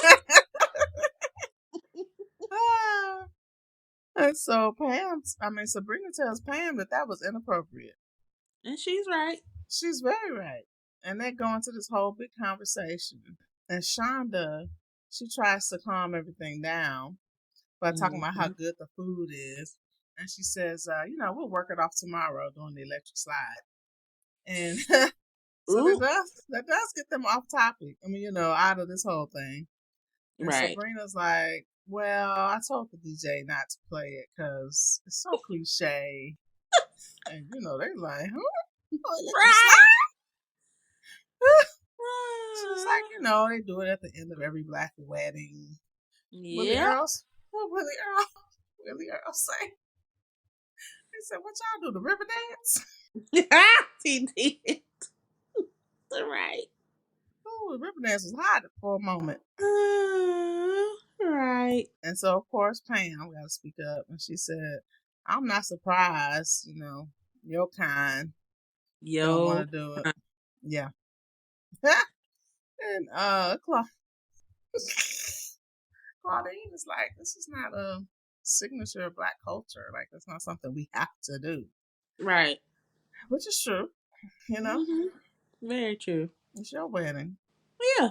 Ah. And so Sabrina tells Pam that that was inappropriate. And she's right. She's very right. And they go into this whole big conversation. And Shonda, she tries to calm everything down by talking about how Mm-hmm. good the food is. And she says, we'll work it off tomorrow during the electric slide. And so Ooh, that does get them off topic. I mean, out of this whole thing. And right. Sabrina's like, well, I told the DJ not to play it because it's so cliche. And, they're like, huh? Electric Right. slide? She's like, they do it at the end of every black wedding. Willie Yep. Earls, what Willie Earl? Willie Earl say? He said, what y'all do, the river dance? He did. Right. Oh, the river dance was hot for a moment. Right. And so, of course, Pam got to speak up. And she said, I'm not surprised, your kind don't want Yo. to do it. Yeah. And Claudine is like, this is not a signature of black culture. Like, it's not something we have to do. Right. Which is true, Mm-hmm. Very true. It's your wedding. Yeah.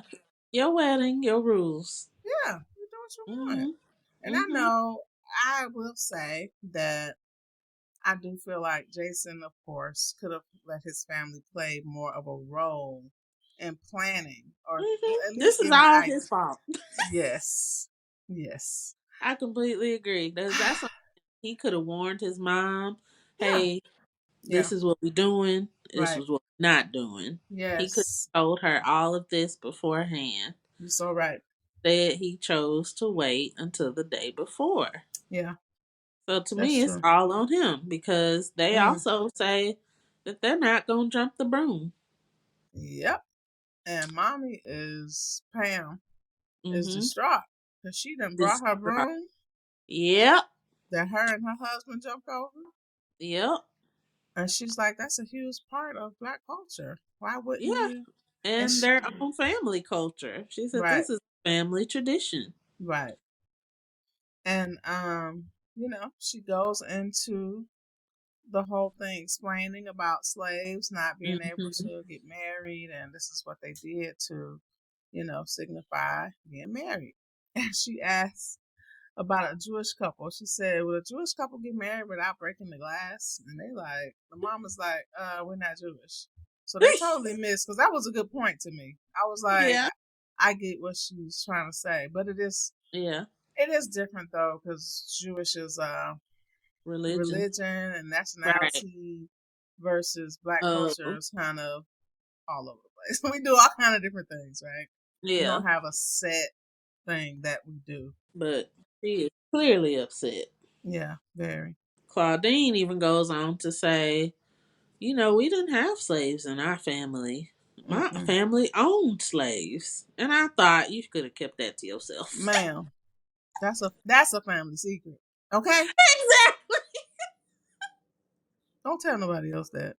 Your wedding, your rules. Yeah, you do what you Mm-hmm. want. And I Mm-hmm. know I will say that I do feel like Jason, of course, could have let his family play more of a role in planning or Mm-hmm. at least This is giving all I his fault. yes. Yes. I completely agree. That's something he could have warned his mom. Yeah. Hey, Yeah. this is what we're doing. This Right. is what we're not doing. He could Yes. have told her all of this beforehand. You're so right. Instead, he chose to wait until the day before. Yeah, So to that's me, it's true. all on him because they Mm. also say that they're not going to jump the broom. Yep. And mommy is Pam is Mm-hmm. distraught because she done brought It's her right. broom Yep. that her and her husband jumped over. Yep. And she's like, that's a huge part of black culture. Why wouldn't Yeah. you? And And she, their own family culture. She said right, this is family tradition. right. And, she goes into the whole thing explaining about slaves not being able Mm-hmm. to get married. And this is what they did to, signify being married. And she asks about a Jewish couple. She said, would a Jewish couple get married without breaking the glass? And they like, the mama's like, we're not Jewish. So they totally missed, because that was a good point to me. I was like, Yeah. I get what she was trying to say, but Yeah. it is different though, because Jewish is Religion. religion and Right. nationality versus black Oh, culture is kind of all over the place. We do all kind of different things, right? We yeah. don't have a set thing that we do. But she is clearly upset. Yeah, very. Claudine even goes on to say, we didn't have slaves in our family. My Mm-mm. family owned slaves. And I thought you could have kept that to yourself. Ma'am, that's a family secret. Okay? Exactly. Don't tell nobody else that.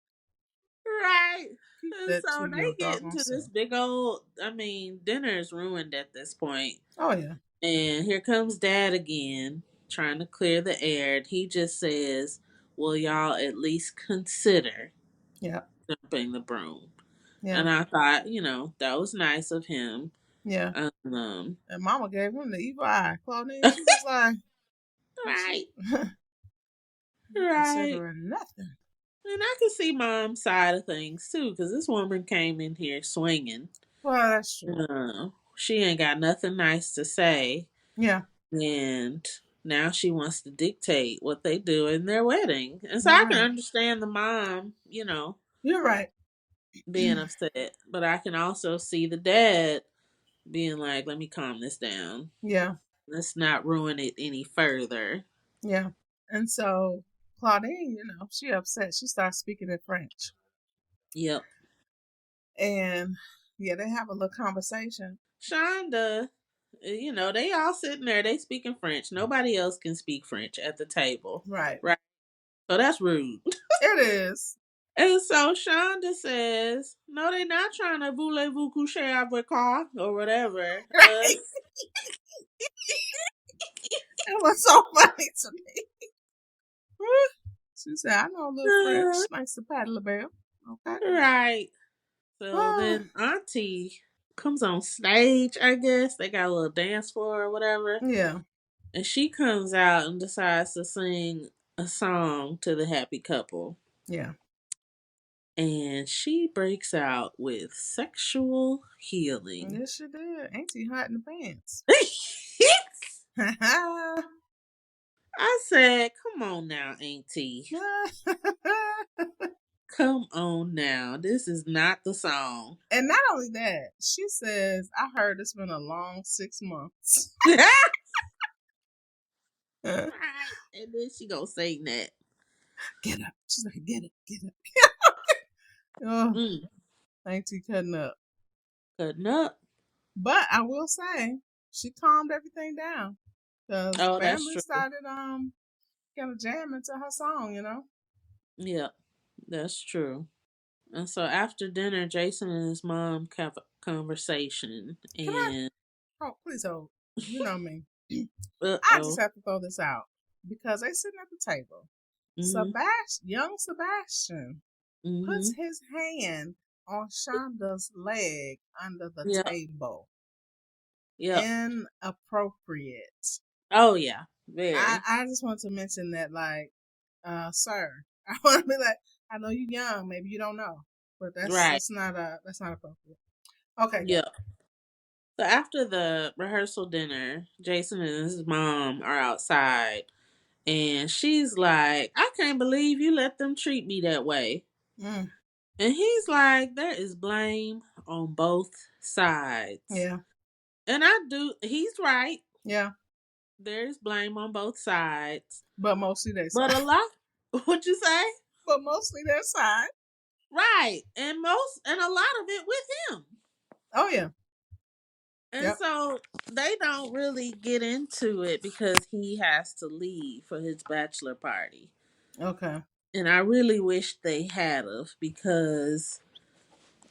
Right. Keep And that so to your they get doggone into this self. big old, dinner is ruined at this point. Oh yeah. And here comes dad again, trying to clear the air. And he just says, will y'all at least consider Yeah. jumping the broom? Yeah. And I thought, that was nice of him. Yeah. Um, And mama gave him the evil eye. Claudine, she was like, right, you right. considering nothing. And I can see mom's side of things too, because this woman came in here swinging. Well, that's true. She ain't got nothing nice to say, Yeah. and now she wants to dictate what they do in their wedding. And so You're I can right. understand the mom, You're right. being upset. But I can also see the dad being like, let me calm this down. Yeah, Let's not ruin it any further. yeah. And so Claudine, she upset. She starts speaking in French. Yep. And yeah, they have a little conversation. Shonda, they all sitting there, they speaking French. Nobody else can speak French at the table. Right. Right. So that's rude. It is. And so Shonda says, no, they're not trying to voulez-vous coucher avec moi or whatever. Right. It was so funny to me. She said, I know a little French. Nice to paddle a bell. Okay. Right. So then Auntie comes on stage, I guess. They got a little dance floor or whatever. Yeah. And she comes out and decides to sing a song to the happy couple. Yeah. And she breaks out with sexual healing. Yes, she did. Auntie hot in the pants. I said, come on now, Auntie. Come on now. This is not the song. And not only that, she says, I heard it's been a long 6 months. Right. And then she gonna sing that. Get up. She's like, get up, get up. Oh, Auntie cutting up. Cutting up. But I will say, she calmed everything down. Because Oh, that's family true. started kind of jamming to her song. Yeah, that's true. And so after dinner, Jason and his mom have a conversation. Can I? And Oh, please hold. You know me. I just uh-oh. have to throw this out because they sitting at the table. Mm-hmm. Young Sebastian Mm-hmm. puts his hand on Shonda's leg under the Yep. table. Yep. Inappropriate. Oh, yeah. Very. I just want to mention that, like, sir, I want to be like, I know you're young, maybe you don't know, but Right. that's not appropriate. Okay, go. Yep. So after the rehearsal dinner, Jason and his mom are outside. And she's like, I can't believe you let them treat me that way. Mm, And he's like, there is blame on both sides. yeah, And he's right. yeah, There's blame on both sides. but mostly their But side. a lot, what you say? But mostly their side. Right. And a lot of it with him. Oh yeah. And Yep. so they don't really get into it because he has to leave for his bachelor party. Okay. And I really wish they had of because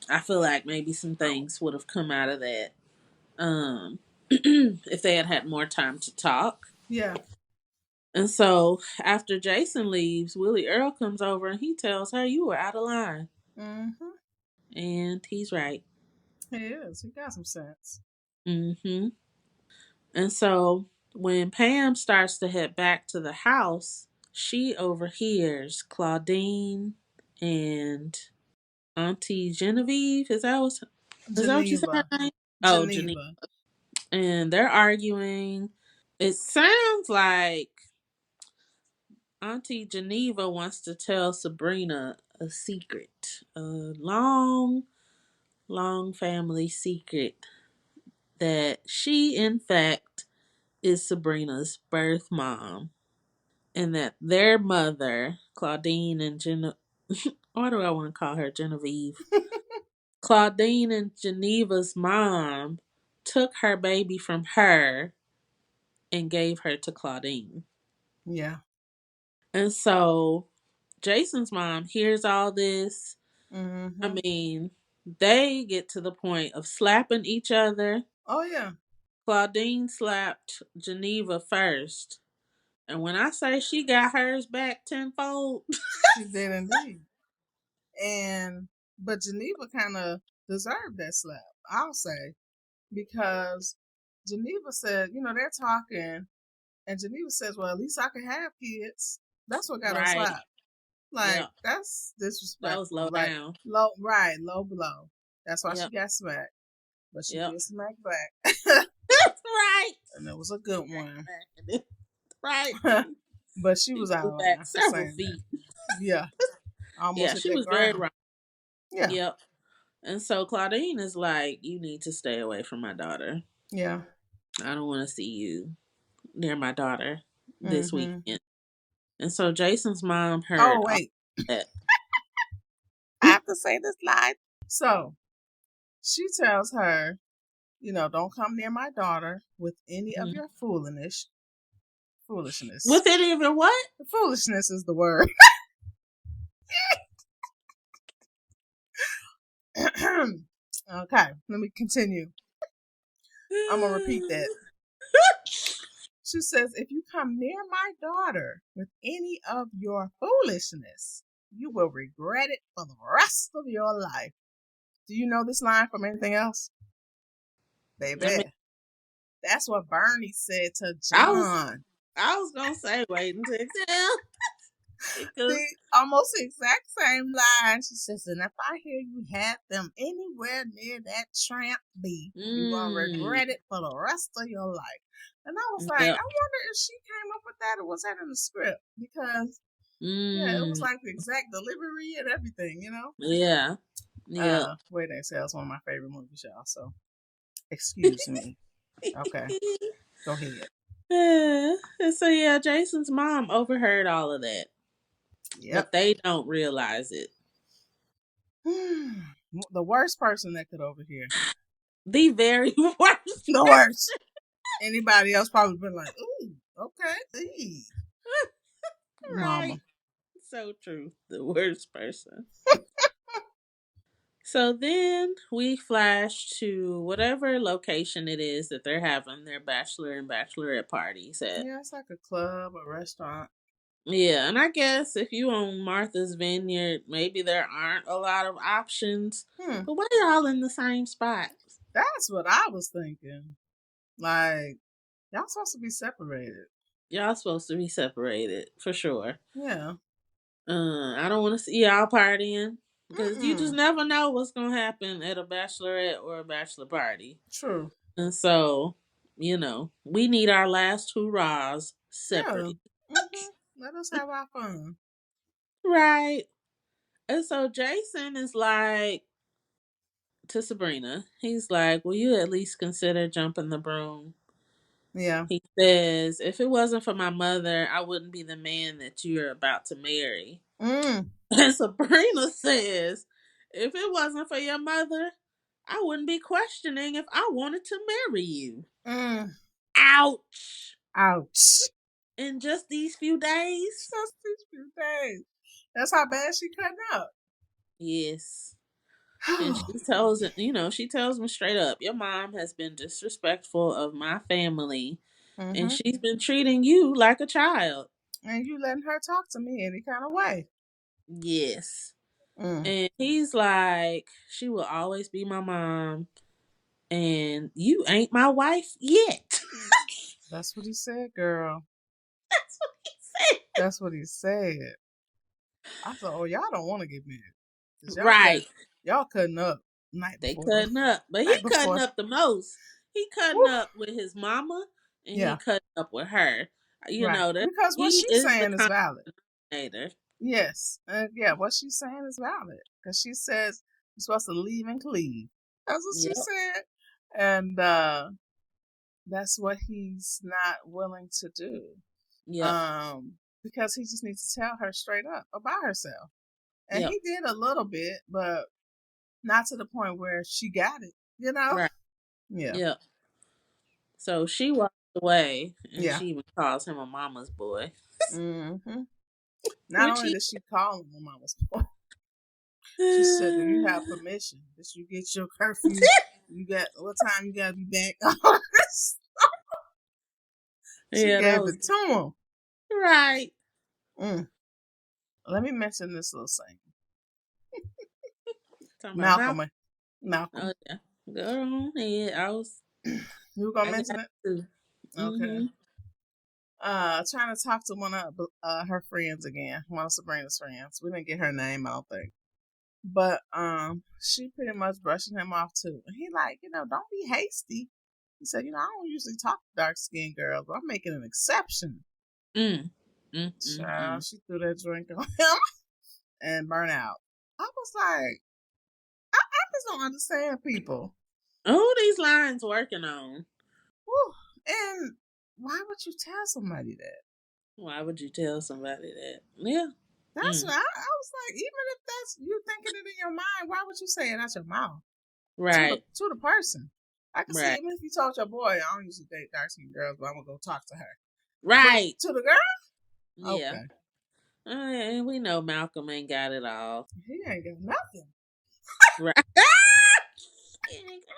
I feel like maybe some things would have come out of that if they had had more time to talk. Yeah. And so after Jason leaves, Willie Earl comes over and he tells her, "You were out of line." Mm-hmm. And he's right. He is. He got some sense. Mm-hmm. And so when Pam starts to head back to the house, she overhears Claudine and Auntie Genevieve. Is that what you said her Geneva. name? Oh, Geneva. Geneva. And they're arguing. It sounds like Auntie Geneva wants to tell Sabrina a secret, a long, long family secret that she, in fact, is Sabrina's birth mom, and that their mother, Claudine and why do I want to call her Genevieve? Claudine and Geneva's mom took her baby from her and gave her to Claudine. Yeah. And so Jason's mom hears all this. I Mm-hmm. mean, they get to the point of slapping each other. Oh yeah. Claudine slapped Geneva first. And when I say she got hers back tenfold, She did indeed. But Geneva kind of deserved that slap, I'll say, because Geneva said, they're talking, and Geneva says, "Well, at least I can have kids." That's what got her right? slapped. Like, Yep, that's that was disrespectful. low Like, down. low blow. That's why she Yep, got smacked. But she yep. did smack back. Right. And it was a good Smack one. back. Right. But she She was out flew of back line for several saying feet. that. Yeah. Almost Yeah, hit she that was very ground. wrong. Yeah. Yep. And so Claudine is like, you need to stay away from my daughter. Yeah. I don't want to see you near my daughter this Mm-hmm. weekend. And so Jason's mom Oh heard all wait, that. I have to say this line. So she tells her, don't come near my daughter with any of Mhm. your foolishness. Foolishness. With it even what? Foolishness is the word. Okay, let me continue. I'm gonna repeat that. She says, if you come near my daughter with any of your foolishness, you will regret it for the rest of your life. Do you know this line from anything else? I mean, Baby, that's what Bernie said to I was John. I was gonna say wait until tell The because almost exact same line. She says, and if I hear you have them anywhere near that tramp beef, you're going to mm, regret it for the rest of your life. And I was like, yep, I wonder if she came up with that or was that in the script? Because, yeah, it was mm, like the exact delivery and everything. yeah, yep. Wait, they say it's one of my favorite movies, y'all. So, excuse me. Okay, go ahead. And so yeah, Jason's mom overheard all of that, Yep. but they don't realize it. The worst person that could overhear. The very worst The person. worst. Anybody else probably been like, ooh, okay, ee. Right. Mama. So true. The worst person. So then we flash to whatever location it is that they're having their bachelor and bachelorette parties at. Yeah, it's like a club, a restaurant. Yeah, and I guess if you own Martha's Vineyard, maybe there aren't a lot of options. Hmm. But why y'all in the same spot? That's what I was thinking. Like, y'all supposed to be separated. Y'all supposed to be separated for sure. Yeah. I don't want to see y'all partying because you just Mm-mm. never know what's gonna happen at a bachelorette or a bachelor party. True. And so, we need our last hurrahs Yeah. separately. Let us have our fun. Right. And so Jason is like to Sabrina, he's like, will you at least consider jumping the broom? Yeah. He says, if it wasn't for my mother, I wouldn't be the man that you're about to marry. Mm. And Sabrina says, if it wasn't for your mother, I wouldn't be questioning if I wanted to marry you. Mm. Ouch. Ouch. In just these few days? Just these few days. That's how bad she cutting up. Yes. And she tells me straight up, your mom has been disrespectful of my family and Mm-hmm. she's been treating you like a child. And you letting her talk to me any kind of way. Yes. Mm. And he's like, she will always be my mom and you ain't my wife yet. That's what he said, girl. That's what he said. That's what he said. I said, oh, y'all don't want to get married. Cause Right. y'all cutting up night They before the cutting up. But he night cutting before. up the most. He cutting Woo. up with his mama and he Yeah, cutting up with her. right. That Because what he she's is the saying is valid. coordinator. Yes. Yeah, what she's saying is valid. Because she says you're supposed to leave and cleave. That's what she Yep. said. And that's what he's not willing to do. Yep. Um, because he just needs to tell her straight up about herself. And Yep. he did a little bit, but not to the point where she got it. Right. Yeah. Yep. So she walked away and Yeah. she even calls him a mama's boy. hmm Not Which only he did she call him a mama's boy, she said, "Do you have permission? Did you get your curfew? You got what time you gotta be back?" She Yeah, that gave was it to him. right. Mm. Let me mention this little thing. Talking about Malcolm. Malcolm. Malcolm. Oh yeah. Go on ahead. You were gonna I mention got it? to. Okay. Mm-hmm. Trying to talk to one of her friends again, one of Sabrina's friends. We didn't get her name, I don't think. But she pretty much brushing him off too. And he like, don't be hasty. He said, I don't usually talk to dark skinned girls, but I'm making an exception. Mm. Mm-mm-mm. Child, she threw that drink on him and burnt out. I was like, I just don't understand people. Who these lines working on? Whew. And why would you tell somebody that? Why would you tell somebody that? Yeah. That's Mm. what I was like. Even if that's you thinking it in your mind, why would you say it out your mouth Right. to the person? I can see Right. even if you told your boy, I don't usually date dark skinned girls, but I'm gonna go talk to her. But Right. to the girl, Yeah. okay, And we know Malcolm ain't got it all. he ain't got nothing. Right. He ain't got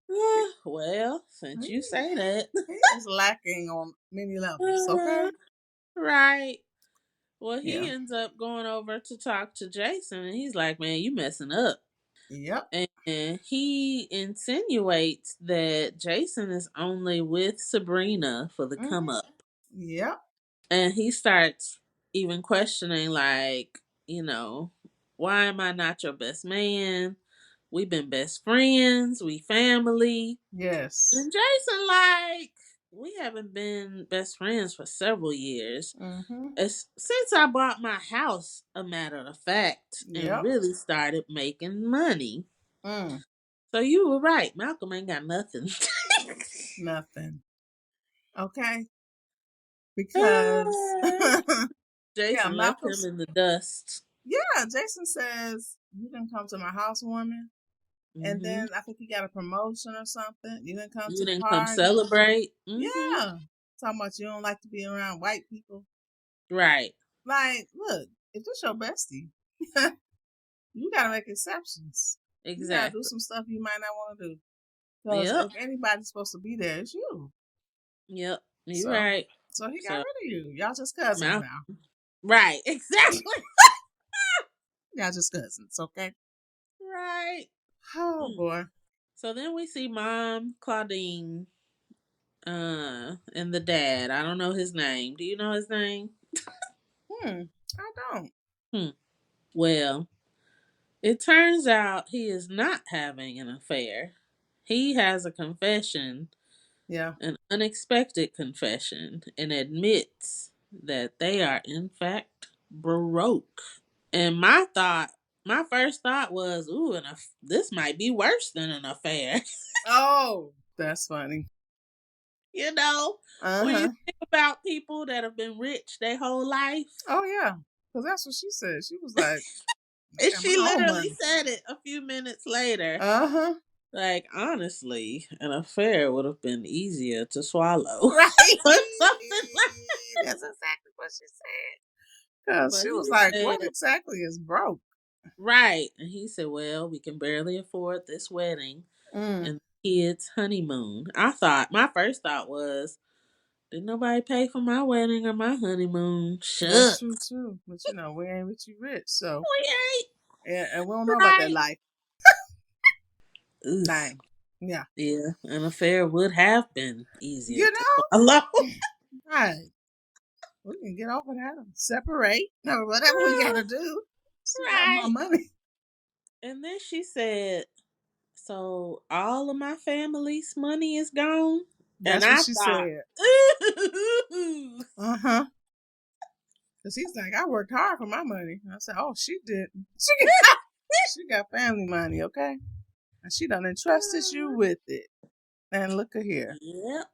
he, nothing. Well, since you say that. he is lacking on many levels. Okay, Right. Well, he yeah, ends up going over to talk to Jason, and he's like, "Man, you messing up." yep, And he insinuates that Jason is only with Sabrina for the come mm-hmm. up. Yep, And he starts even questioning, like, why am I not your best man? We've been best friends, we family. yes, And Jason, like, we haven't been best friends for several years. mm-hmm. It's since I bought my house, a matter of fact, and Yep, really started making money. mm, So you were right. Malcolm ain't got nothing. nothing. Okay, because yeah, Jason left him Malcolm's. in the dust. Yeah, Jason says you didn't come to my housewarming, and Hmm. then I think he got a promotion or something. You didn't come to You the didn't come party. celebrate. Hmm. Yeah, talking about you don't like to be around white people. Right. Like, look, if this your bestie, you gotta make exceptions. You gotta do Exactly. some stuff you might not want to do. Because Yep. if anybody's supposed to be there, it's you. Yep. You're So, right. so he got So rid of you. Y'all just cousins Mal. now. Right. Exactly. Y'all just cousins, okay? Right. Oh Mm. boy. So then we see Mom, Claudine, and the dad. I don't know his name. Do you know his name? I don't. Hmm. Well, it turns out he is not having an affair. He has a confession, Yeah. an unexpected confession, and admits that they are in fact broke. And my first thought was, ooh, this might be worse than an affair. Oh, that's funny. you know, Uh when you huh. think about people that have been rich their whole life. Oh yeah, because that's what she said. She was like, "I And got she my own literally money." said it a few minutes later. Uh huh. Like, honestly, an affair would have been easier to swallow. Right. Or something like That's exactly what she said. Because But she he was like, said, "What exactly is broke?" right. And he said, well, we can barely afford this wedding Mm, and the kids' honeymoon. My first thought was, did nobody pay for my wedding or my honeymoon? that's true Shucks. too. But you know, we ain't rich, you rich, so We and we don't know ain't about that right. life. Oof. Dang. Yeah. Yeah, an affair would have been easier You to swallow. know, right. We can get over that and separate or whatever we gotta do. She got my Right. money. And then she said, so all of my family's money is gone? And That's what I she thought, said. ooh. Uh huh. Cause he's like, I worked hard for my money. And I said, oh, she did. She got family money, okay? And she done entrusted you with it. And look at here. Yep.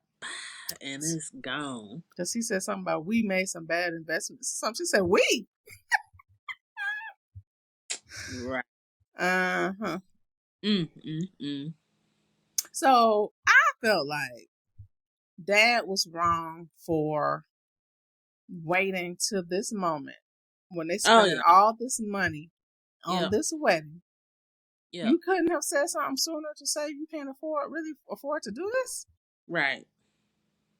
And it's gone. Cause he said something about we made some bad investments. Something she said we. Right. Uh huh. Mm, mm, mm. So I felt like Dad was wrong for waiting till this moment when they Oh, spending yeah. all this money on Yep. this wedding. Yep. You couldn't have said something sooner to say you can't really afford to do this. Right.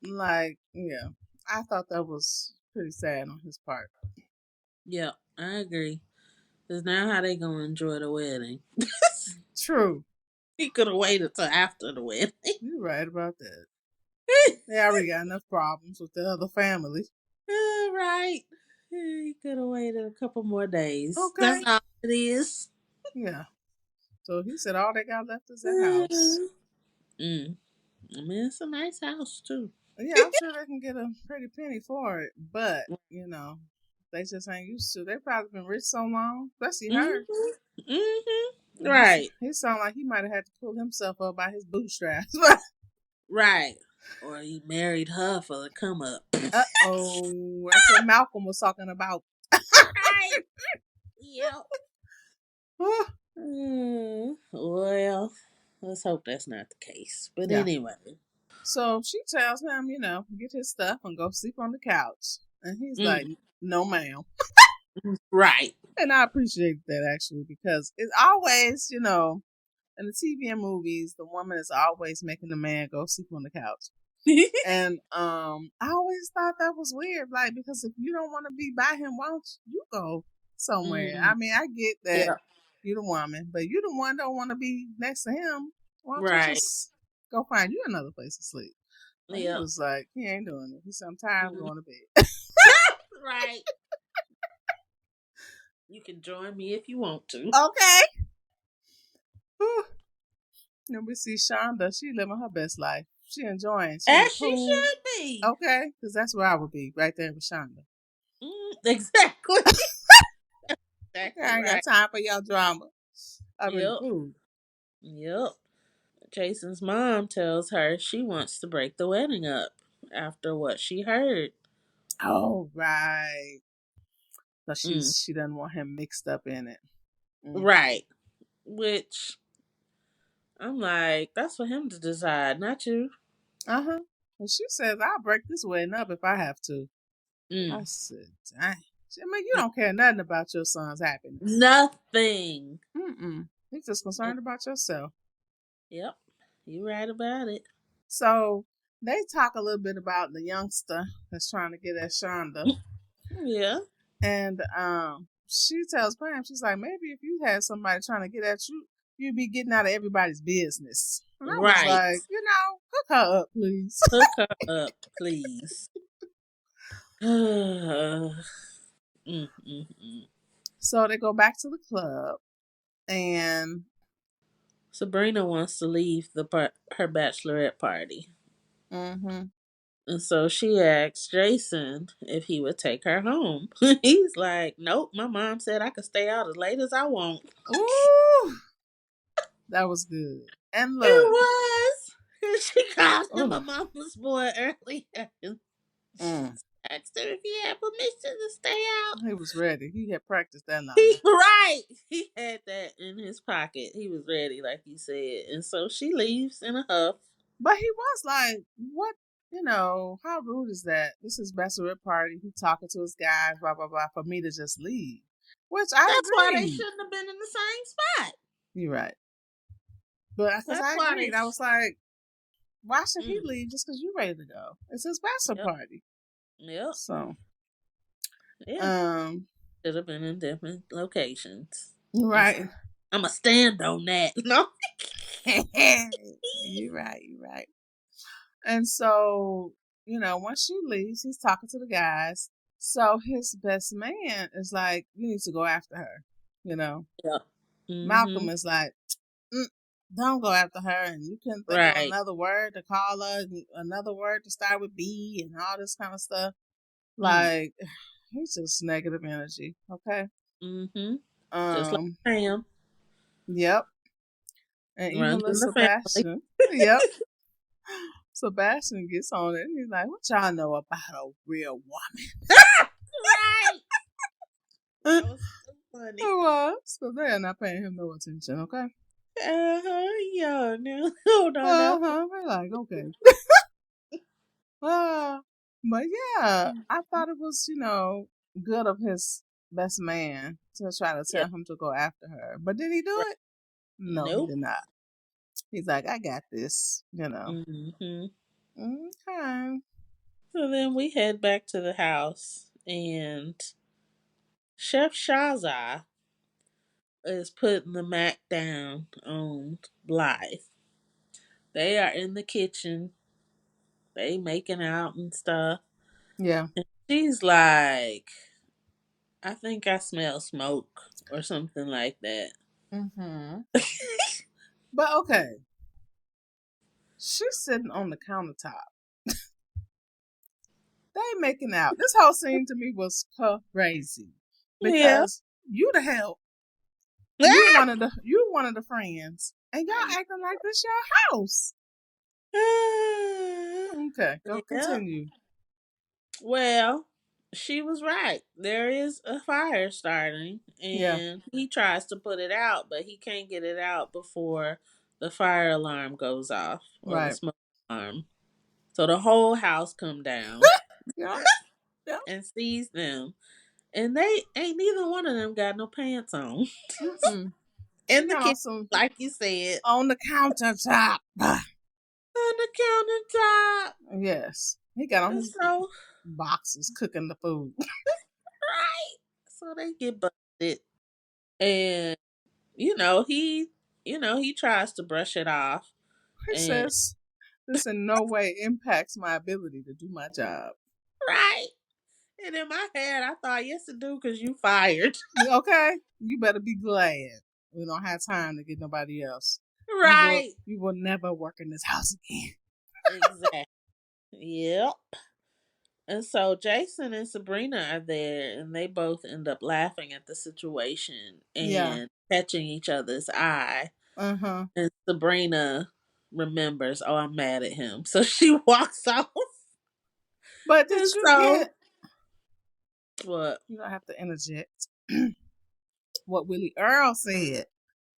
Like, yeah, I thought that was pretty sad on his part. Yep. I agree. Because now how they going to enjoy the wedding? True, He could have waited till after the wedding. you're right about that. They already got enough problems with the other family. Right. He could have waited a couple more days. That's Okay, all it is. yeah. So he said all they got left is that house. Mm. I mean, it's a nice house, too. Yeah, I'm sure they can get a pretty penny for it, but you know, they just ain't used to. They probably been rich so long, especially Hmm. her. Mm-hmm. And Right. he sounded like he might have had to pull himself up by his bootstraps. Right. Or he married her for the come up. Oh, that's what Malcolm was talking about. Right. Yep. Well, let's hope that's not the case. But Yeah. anyway. So she tells him, get his stuff and go sleep on the couch. And he's like, Mm. no, ma'am. Right. And I appreciate that actually because it's always, in the TV and movies, the woman is always making the man go sleep on the couch. And I always thought that was weird, like because if you don't want to be by him, why don't you go somewhere? Mm. I mean, I get that Yep. you're the woman, but you the one don't want to be next to him. Why don't you Right. just go find you another place to sleep? But he Yep. was like, he ain't doing it. He said, I'm tired. I'm Mm. going to bed. Right. You can join me if you want to. Okay. Whew. And we see Shonda. She living her best life. She enjoying. She in the As she pool. should be. Okay, because that's where I would be right there with Shonda. Exactly. Okay, Exactly I ain't got right. time for y'all drama. I'm in the Yep. pool. Yep. Jason's mom tells her she wants to break the wedding up after what she heard. Oh, right. So Mm. she doesn't want him mixed up in it. Mm. Right. Which I'm like, that's for him to decide, not you. Uh huh. And she says, I'll break this wedding up if I have to. I Mm. said, dang. I mean, you don't care nothing about your son's happiness. Nothing. Mm-mm. You're just concerned about yourself. Yep. You right about it. So they talk a little bit about the youngster that's trying to get at Shonda. Yeah. And she tells Pam, she's like, maybe if you had somebody trying to get at you, you'd be getting out of everybody's business. And I was Right. like, hook her up, please. Hook her up, please. Mm, mm, mm. So they go back to the club and Sabrina wants to leave her bachelorette party. mm-hmm. And so she asks Jason if he would take her home. He's like, nope, my mom said I could stay out as late as I want. Ooh, that was good. And It look, was. She called him a oh, mama's boy earlier. And she mm, asked him if he had permission to stay out. he was ready. He had practiced that He line. right. He had that in his pocket. He was ready, like you said. And so she leaves in a huff. But he was like, what, how rude is that? This is bachelorette party. He talking to his guys, blah, blah, blah, for me to just leave. Which I That's why they agreed. shouldn't have been in the same spot. You're right. But because That's I why they. agreed, I was like, why should he Mm, leave just because you're ready to go? It's his bachelor yep. party. Yep. So, Yeah. um, Should have been in different locations. right. I'm a stand on that. No. You're right. You're right. And so, once she leaves, he's talking to the guys. So his best man is like, you need to go after her. Yep. Mm-hmm. Malcolm is like, mm, don't go after her. And you couldn't think of Right. another word to call her, another word to start with B and all this kind of stuff. Mm. Like, he's just negative energy. Okay. Mm-hmm. Just like Um, Sam yep. And even runs little in the family. Sebastian. Yep. Sebastian gets on it. And he's like, what y'all know about a real woman? Right. It That was so funny. was. But they're not paying him no attention, okay? Yeah, no. Hold on now. Uh-huh. We're like, okay. But yeah, I thought it was, good of his best man to try to Yeah. tell him to go after her. But did he do Right. it? No, he Nope. did not. He's like, I got this. Mm-hmm. Okay. So then we head back to the house, and Chef Shaza is putting the Mac down on Blythe. They are in the kitchen. They making out and stuff. Yeah. And she's like, I think I smell smoke or something like that. Mm-hmm. But okay. She's sitting on the countertop. They making out. This whole scene to me was crazy. Yeah. Because you the hell. You one of the friends, and y'all acting like this your house. Okay, go Yep. continue. Well, she was right. There is a fire starting, Yeah, and he tries to put it out, but he can't get it out before the fire alarm goes off or the right. smoke alarm. So the whole house come down Yeah, yeah. and sees them, and they ain't neither one of them got no pants on Mm-mm. She in the got on kitchen, some like you said, on the countertop. on the countertop. Yes, he got on And his so, boxes cooking the food. right, so they get busted, and you know he, he tries to brush it off, He and says, "This in no way impacts my ability to do my job." right, and in my head I thought, yes it do, because you fired. Okay, you better be glad we don't have time to get nobody else. Right, You will never work in this house again. exactly. Yep. And so Jason and Sabrina are there, and they both end up laughing at the situation Yeah. and catching each other's eye. Uh huh. And Sabrina remembers, oh, I'm mad at him. So she walks off. But did And you so, get? what? You don't have to interject. What Willie Earl said.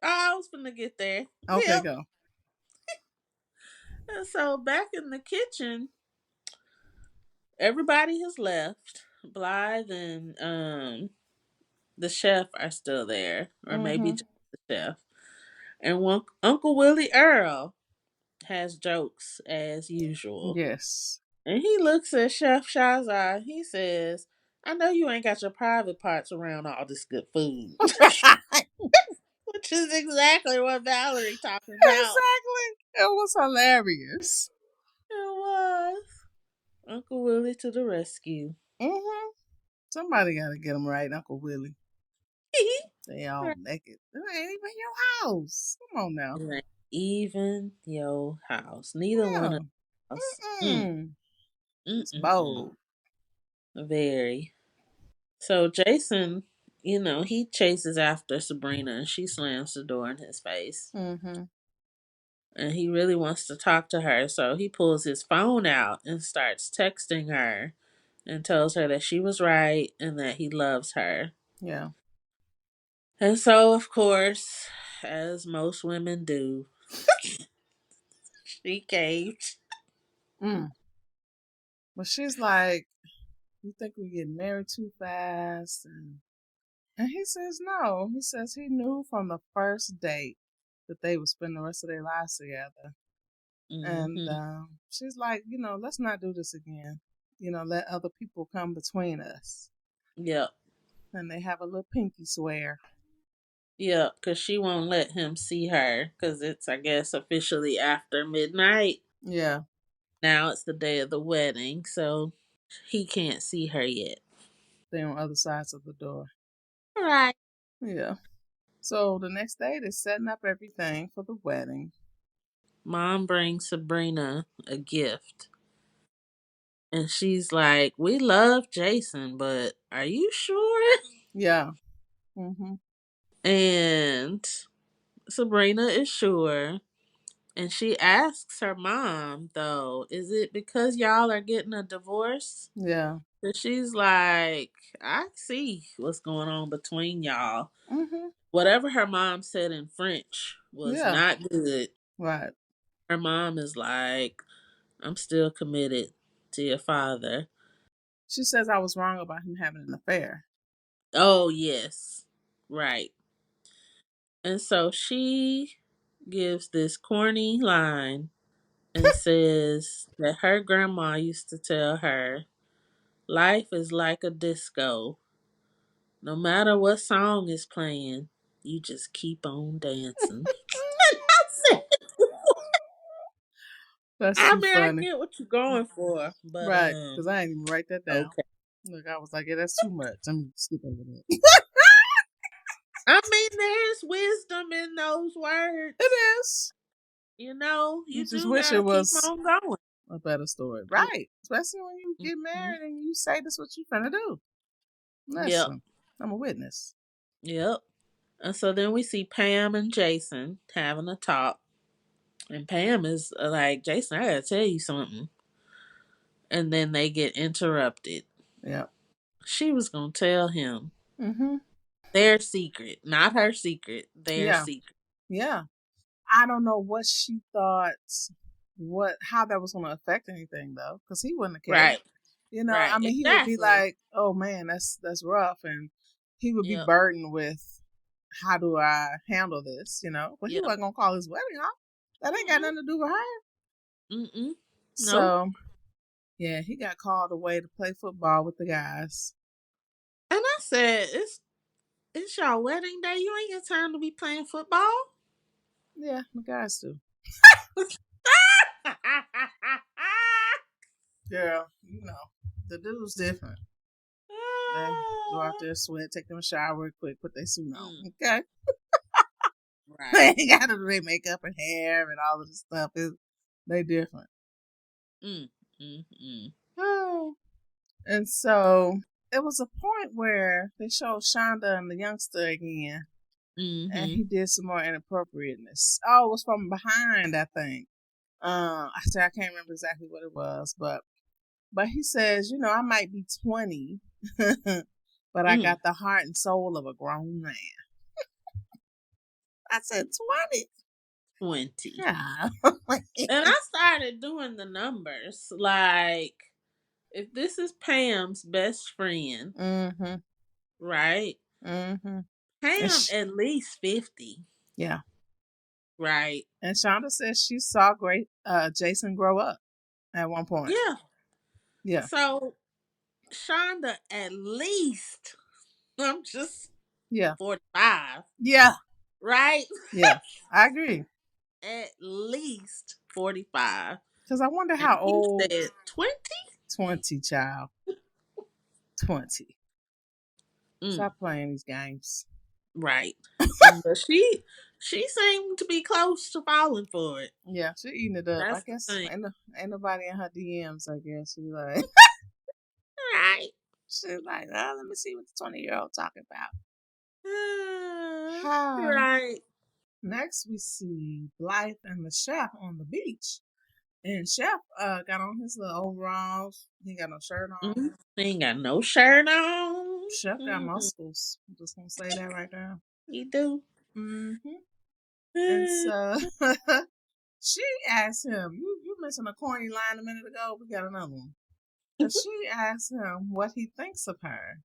Oh, I was gonna get there. Okay, Yep. go. And so back in the kitchen, everybody has left. Blythe and the chef are still there, or maybe Mm-hmm. just the chef. And Uncle Willie Earl has jokes as usual. Yes. And he looks at Chef Shazar. He says, I know you ain't got your private parts around all this good food. Exactly. Which is exactly what Valerie talking about. It was hilarious. It was. Uncle Willie to the rescue. Mm-hmm. Somebody got to get him right, Uncle Willie. They all Right. naked. It ain't even your house. Come on now. It ain't even your house. Neither one Yeah. of us. Mm-mm. It's Mm. bold. Very. So Jason, he chases after Sabrina and she slams the door in his face. Mm-hmm. And he really wants to talk to her. So he pulls his phone out and starts texting her and tells her that she was right and that he loves her. Yeah. And so, of course, as most women do, she caved. Mm. But she's like, you think we get married too fast? And he says no. He says he knew from the first date that they would spend the rest of their lives together. And Hmm. she's like, let's not do this again. Let other people come between us. Yep. And they have a little pinky swear. Yep. Because she won't let him see her because it's, I guess, officially after midnight. Yeah, Now it's the day of the wedding. So he can't see her yet. they're on other sides of the door. Right. Yeah. So the next day, they're setting up everything for the wedding. Mom brings Sabrina a gift. And she's like, we love Jason, but are you sure? Yeah. Mm-hmm. And Sabrina is sure. And she asks her mom, though, is it because y'all are getting a divorce? Yeah. But she's like, I see what's going on between y'all. Mm-hmm. Whatever her mom said in French was Yeah. not good. Right. Her mom is like, I'm still committed to your father. She says I was wrong about him having an affair. Oh, yes. Right. And so she gives this corny line and says that her grandma used to tell her, life is like a disco. No matter what song is playing, you just keep on dancing. I said, That's I too mean, I funny. get what you're going for, but Right. Because I didn't even write that down. okay. Look, I was like, yeah, that's too much. I'm skip over that. I mean, there's wisdom in those It words. is. You You just do wish gotta it keep was on going. a better story. Right. Especially when you get Hmm. married and you say this what you finna do. Yep. Listen, I'm a witness. Yep. And so then we see Pam and Jason having a talk. And Pam is like, Jason, I gotta tell you something. And then they get interrupted. Yeah. She was gonna tell him Mm-hmm. their secret, not her secret, their Yeah. secret. Yeah. I don't know what she thought, how that was going to affect anything though, because he wouldn't have cared. Right, You know, right, I mean, he would be exactly. like, "Oh man, that's rough," and he would be Yep, burdened with, "How do I handle this?" You know, but he yep. wasn't gonna call his wedding off. That ain't got Mm-mm, nothing to do with her. mm-mm. Nope. So yeah, he got called away to play football with the guys. And I said, it's your wedding day. You ain't got time to be playing football. Yeah, the guys do. Girl, you know, the dude's different. They go out there, sweat, take them a shower real quick, put their suit on. Mm, Okay. They right. ain't gotta do their makeup and hair and all of this stuff. They different. Mm, mm, mm, Oh. And so it was a point where they showed Shonda and the youngster again, and mm-hmm. he did some more inappropriateness. Oh, it was from behind, I think. I can't remember exactly what it was, but he says, I might be 20, but I Mm, got the heart and soul of a grown man. I said 20. 20. Yeah. And I started doing the numbers. Like, if this is Pam's best friend, Mm-hmm. right? Mm-hmm. And Pam at least 50, yeah. right? And Shonda says she saw great Jason grow up at one point. Yeah. Yeah. So Shonda at least, I'm just Yeah. 45, Yeah. right? Yeah. I agree. At least 45. Because I wonder And how he old said 20? 20 child. 20. Mm, Stop playing these games. right. But she seemed to be close to falling for it. Yeah, she eating it up. I That's the guess thing. ain't nobody in her DMs, I guess. She like Right. she's like, let me see what the 20-year-old talking about. Uh, Huh. right. Next we see Blythe and the chef on the beach. And Chef got on his little overalls. He got no shirt on. Mm, he ain't got no shirt on. Chef got Mm, muscles. I'm just gonna say that right now. he do. Mm-hmm. And Uh, so she asked him, you mentioned a corny line a minute ago. We got another one. And she asked him what he thinks of her.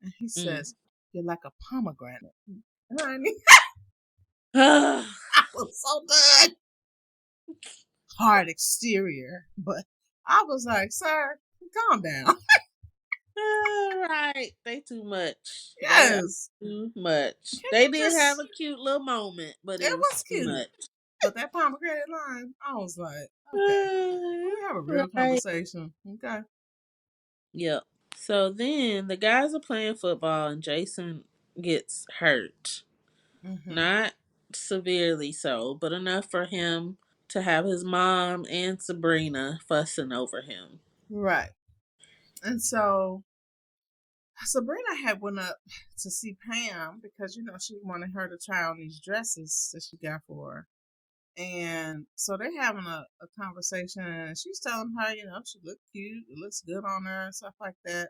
And he mm. says, "You're like a pomegranate." Honey, I was so done. Hard exterior. But I was like, sir, calm down. Right. They too much. They are Yes. too much. Can They you did have just, a cute little moment, but it it was was too cute. much. But that pomegranate line, I was like, okay, can we have a real Right. conversation? Okay. Yep. So then the guys are playing football and Jason gets hurt. Mm-hmm. Not severely so, but enough for him to have his mom and Sabrina fussing over him. Right. And so Sabrina had went up to see Pam because she wanted her to try on these dresses that she got for her. And so they're having a conversation and she's telling her, she looked cute, it looks good on her and stuff like that.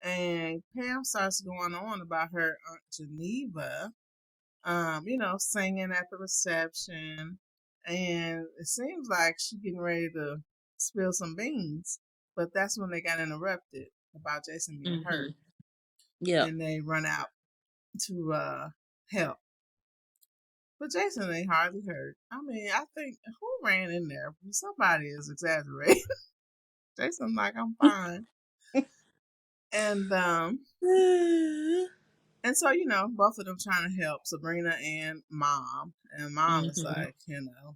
And Pam starts going on about her Aunt Geneva, singing at the reception. And it seems like she's getting ready to spill some beans. But that's when they got interrupted about Jason being hurt. Mm-hmm. Yep. And they run out to help. But Jason ain't hardly hurt. I mean, I think who ran in there? Somebody is exaggerating. Jason's like, I'm fine. And and so, both of them trying to help Sabrina and mom. And mom is Mm-hmm. like,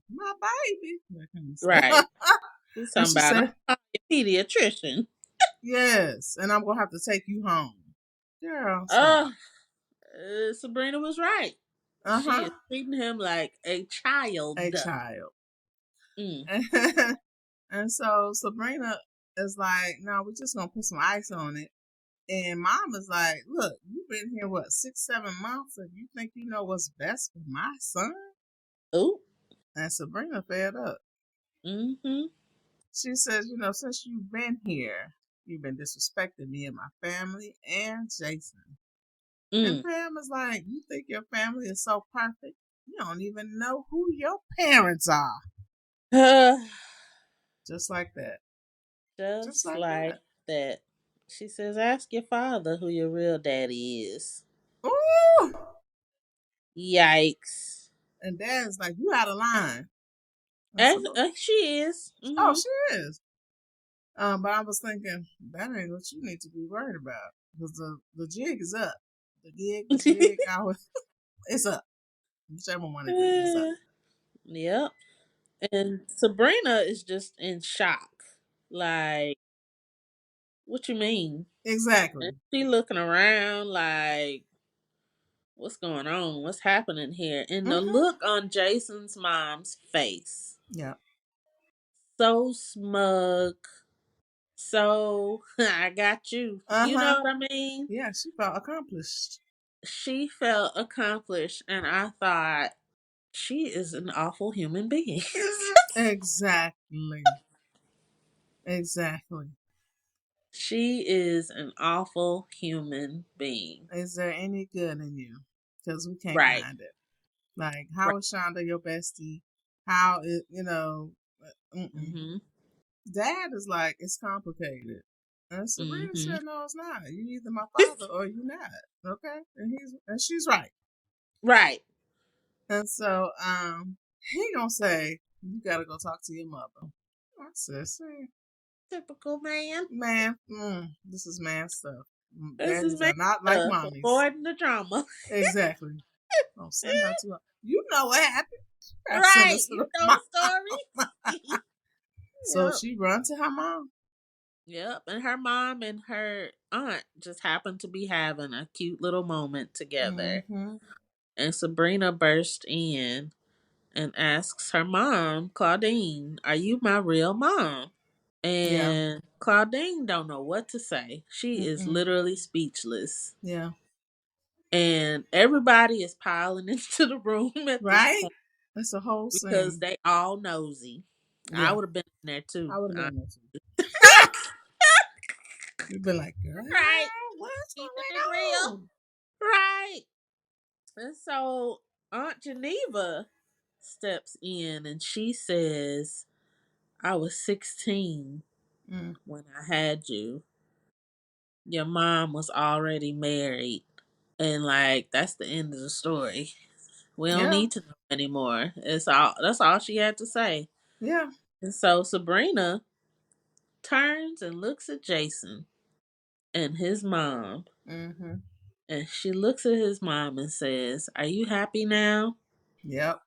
my baby. That kind of Right. stuff. He's And talking she about said, a pediatrician. yes, and I'm gonna have to take you home. Girl, stop. Oh, Sabrina was right. She Uh-huh. is treating him like a child. A child. Mm. And so Sabrina is like, no, we're just gonna put some ice on it. And mom is like, look, you've been here, what, 6, 7 months, and you think you know what's best for my son? Ooh. And Sabrina fed up. Mm-hmm. She says, since you've been here, you've been disrespecting me and my family and Jason. And Mm. Pam is like, you think your family is so perfect? You don't even know who your parents are. Just like that. Just Just like like that. that. She says, ask your father who your real daddy is. Ooh! Yikes. And dad's like, you out of line. I said, And, she is. oh, Mm-hmm. she is. But I was thinking, that ain't what you need to be worried about. Because the jig is up. The jig, it's up. Whichever one it is, it's up. Yep. And Sabrina is just in shock. Like, what you mean? And Exactly. she looking around like, what's going on? What's happening here? And the Mm-hmm. look on Jason's mom's face. Yeah. So smug. So, I got you. You Uh-huh. know what I mean? Yeah, she felt accomplished. She felt accomplished, and I thought, she is an awful human being. Exactly. Exactly. She is an awful human being. Is there any good in you? Because we can't Right. find it. Like, Right. how is Shonda your bestie? How is, mm-mm. Mm-hmm. Dad is like, it's complicated. And Sabrina Mm-hmm. said, no, it's not. You either my father or you not. Okay? And she's right. Right. And so, he gonna say, you gotta go talk to your mother. I said, see, Typical man. man, this is man stuff. This is Daddies man are not like stuff. mommies. Avoiding the drama. Exactly. Don't send her to her. You know what happened. I send her Right. to You the know mom. the story. So Yep. she run to her mom. Yep. And her mom and her aunt just happened to be having a cute little moment together. Mm-hmm. And Sabrina burst in and asks her mom, Claudine, are you my real mom? Yeah. And Claudine don't know what to say. She is Mm-mm. literally speechless. Yeah. And everybody is piling into the room at this Right? point That's a whole because scene. they all nosy. I Yeah. would have been in there too. I would have been there too. You've been like, girl, Right. what's Keeping it real. going on? Right. And so Aunt Geneva steps in and she says, I was 16 Mm. when I had you. Your mom was already married. And like that's the end of the story. We don't Yeah. need to know anymore. It's all that's all she had to say. Yeah. And so Sabrina turns and looks at Jason and his mom. Mm-hmm. And she looks at his mom and says, are you happy now? Yep.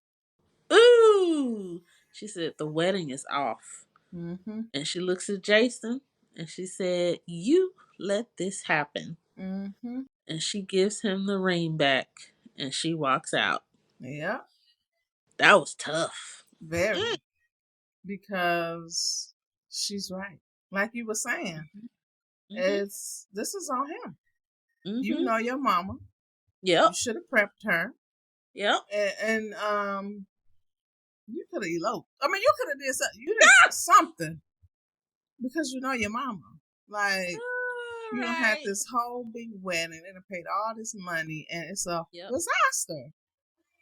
Ooh. She said, the wedding is off. Mm-hmm. And she looks at Jason and she said, you let this happen. Mm-hmm. And she gives him the ring back and she walks out. Yep. That was tough. Mm. Very. Because she's right. Like you were saying, Mhm. this is on him. You Mhm. know your mama. You Yep. should have prepped her. Yep. And you could have eloped. I mean, you could have did something. You did something because you know your mama. Like, All you don't have right. this whole big wedding and paid all this money and it's a Yep. disaster.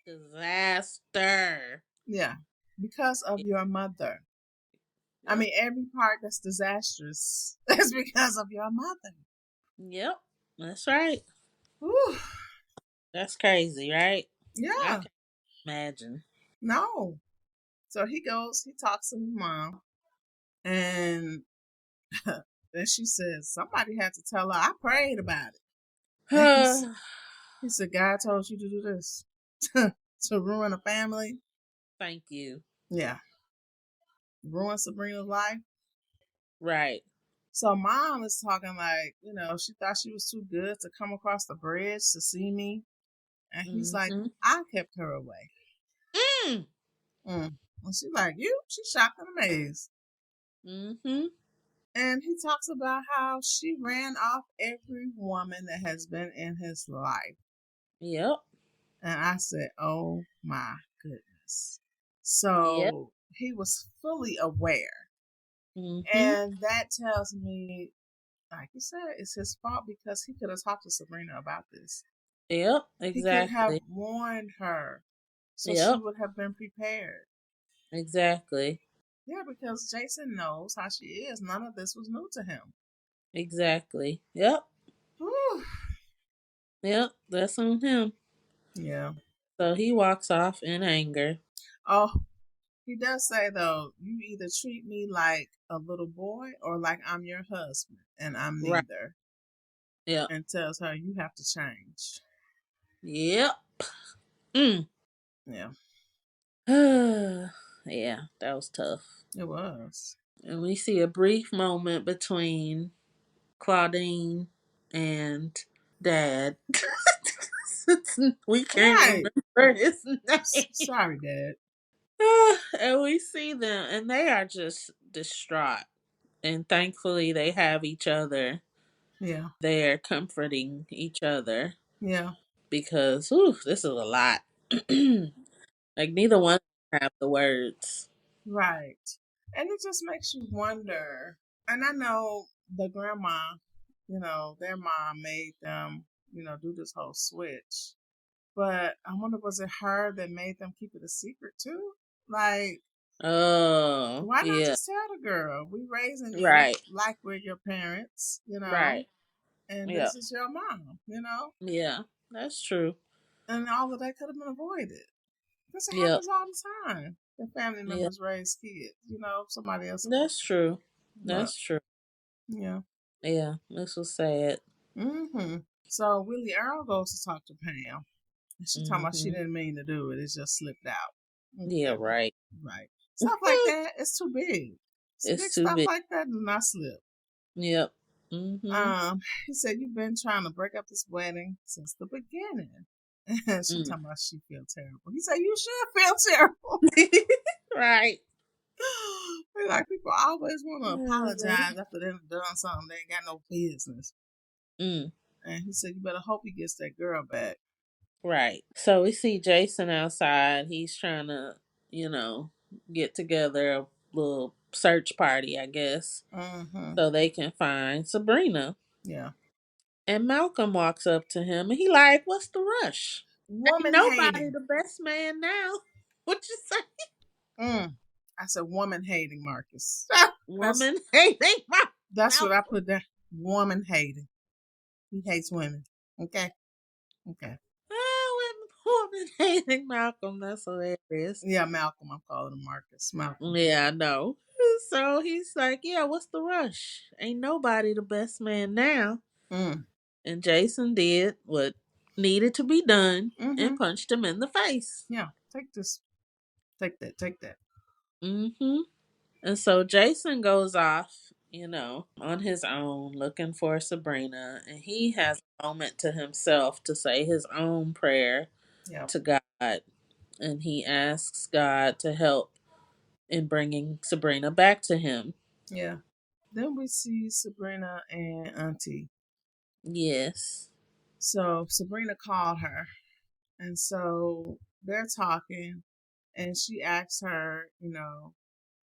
Disaster. Yeah. Because of your mother. I Yep. mean, every part that's disastrous is because of your mother. Yep. That's right. Whew. That's crazy, right? I Yeah. can imagine. No. So he goes, he talks to his mom, and then she says, somebody had to tell her, I prayed about it. And he said, God told you to do this to ruin a family. Thank you. Yeah. Ruin Sabrina's life. Right. So mom is talking like, she thought she was too good to come across the bridge to see me. And he's like, Mm-hmm. I kept her away. Mm. And she's like, you? She's shocked and amazed. Mm-hmm. And he talks about how she ran off every woman that has been in his life. Yep. And I said, oh my goodness. Yep. So he was fully aware. Mhm. And that tells me, like you said, it's his fault because he could have talked to Sabrina about this. Yep. He could have Exactly. warned her so she Yep. would have been prepared. Exactly. Yeah, because Jason knows how she is. None of this was new to him. Exactly. Yep. Whew. Yep. That's on him. Yeah. So he walks off in anger. Oh, he does say though, you either treat me like a little boy or like I'm your husband, and I'm Right. neither. Yep. And tells her you have to change. Yep. Mm. Yeah, Yeah, that was tough. it was. And we see a brief moment between Claudine and Dad. We can't Right. remember his name. Sorry, Dad. And we see them, and they are just distraught. And thankfully, they have each other. Yeah, They're comforting each other yeah, because, this is a lot. Like, neither one have the words. right. And it just makes you wonder. And I know the grandma, their mom made them, do this whole switch. But I wonder, was it her that made them keep it a secret too? Like, Oh, why not yeah. just tell the girl, we raising you Right. like we're your parents, Right. and Yeah. this is your mom. Yeah. That's true. And all of that could have been avoided. Because it Yep. happens all the time. The family Yep. members raise kids, somebody else. That's true. But, That's true. yeah. Yeah. This was sad. So Willie Earl goes to talk to Pam. And she talking about she Hmm. didn't mean to do it. It just slipped out. Yeah, Okay. right. Right. Stuff like that, it's too big. Big It's too stuff big. like that do not slip. Yep. Hmm. He said, you've been trying to break up this wedding since the beginning. And she Mm. talking about she feel terrible. He said, you should feel terrible. Right. Like people always want to apologize after they've done something they ain't got no business. Mm. And he said, you better hope he gets that girl back. Right. So we see Jason outside. He's trying to, you know, get together a little search party, I guess, Mm-hmm. so they can find Sabrina. Yeah. And Malcolm walks up to him and he like, "What's the rush? Ain't Woman nobody hating. the best man now." What you say? Mm. I said woman hating, Marcus. that's Woman hating that's what I Malcolm. put there. Woman hating. He hates women. Okay. Okay. Oh, woman hating Malcolm. That's hilarious. Yeah, Malcolm. I'm calling him Marcus. Malcolm. Yeah, I know. So he's like, "Yeah, what's the rush? Ain't nobody the best man now." Mm. And Jason did what needed to be done Mm-hmm. and punched him in the face. Yeah. Take this. Take that. Take that. Hmm. And so Jason goes off, on his own looking for Sabrina. And he has a moment to himself to say his own prayer Yeah. to God. And he asks God to help in bringing Sabrina back to him. Yeah. Then we see Sabrina and Auntie. Yes. So Sabrina called her, and so they're talking, and she asks her,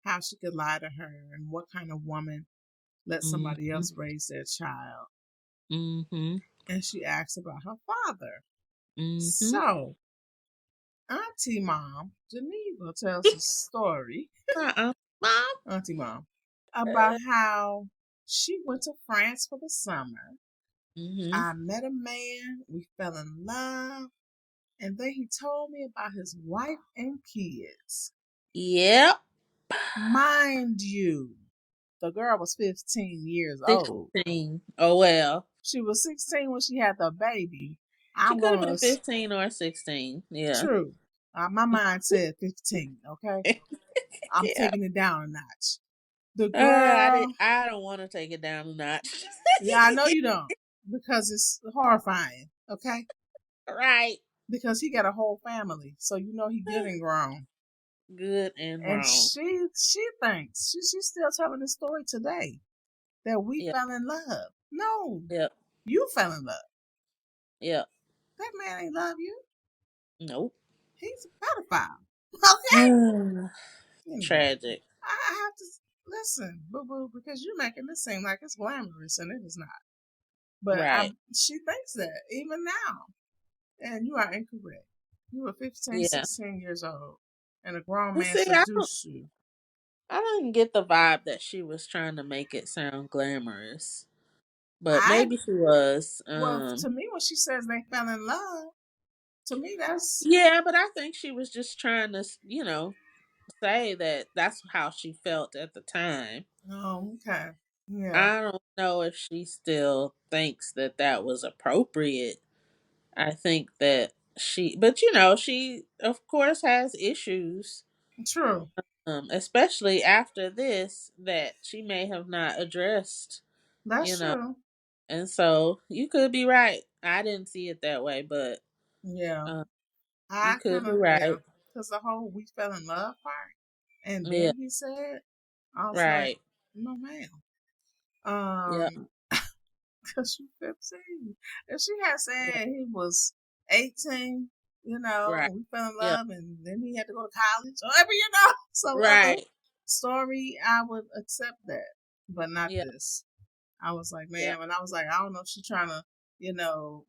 how she could lie to her and what kind of woman let somebody Mm-hmm. else raise their child. Mm-hmm. And she asks about her father. Mm-hmm. So Auntie Mom, Geneva, tells a story, Uh-uh. Mom. Auntie Mom, about how she went to France for the summer. Mm-hmm. I met a man, we fell in love, and then he told me about his wife and kids. Yep. Mind you, the girl was 15 years old. 16. Oh, well. She was 16 when she had the baby. She I'm could have going been to, 15 or 16. Yeah. true. My mind said 15, okay? I'm Yeah. taking it down a notch. The I did. girl, I don't want to take it down a notch. yeah, I know you don't because it's horrifying, okay? Right. Because he got a whole family, so he good and grown. Good and And wrong. she thinks she's still telling the story today. that we Yep. fell in love. No, Yep. you fell in love. Yep. That man ain't love you. Nope. He's a pedophile. Okay? Anyway, Tragic. I have to listen, boo boo, because you're making this seem like it's glamorous and it is not. But Right. she thinks that even now. And you are incorrect. You were 15, Yeah. 16 years old, and a grown And man see, seduced you. I didn't get the vibe that she was trying to make it sound glamorous. But I maybe she was. Well, to me, when she says they fell in love, to me that's Yeah, but I think she was just trying to, say that that's how she felt at the time. oh okay, yeah, I don't know if she still thinks that that was appropriate. I think that but she of course has issues, true. especially after this that she may have not addressed, you That's know. true. And so you could be right. I didn't see it that way, but Yeah, um, you I could kind be of yeah, right. because the whole we fell in love part, and Yeah, then he said, I was like, right. no ma'am, Yeah, because she's 15. If she had yeah, said he was 18, right. and we fell in Yeah, love, and then he had to go to college, or whatever, some other right. story, I would accept that, but not Yeah, this. I was like, yeah. ma'am, and I was like, I don't know if she's trying to,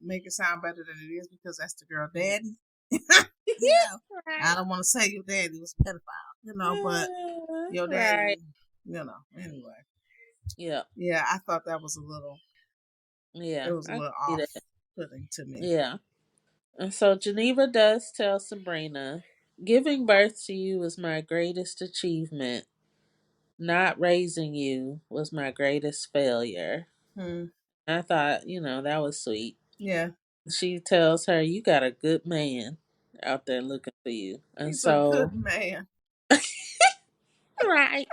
make it sound better than it is because that's the girl daddy. I Right. don't want to say your daddy was a pedophile, but your Right. daddy, anyway. Yeah, Yeah, I thought that was it yeah. was a I can little see off that. putting to me. Yeah. And so Geneva does tell Sabrina, giving birth to you was my greatest achievement. Not raising you was my greatest failure. Hmm. I thought, that was sweet. Yeah, She tells her, you got a good man out there looking for you. And he's a good so, man. right.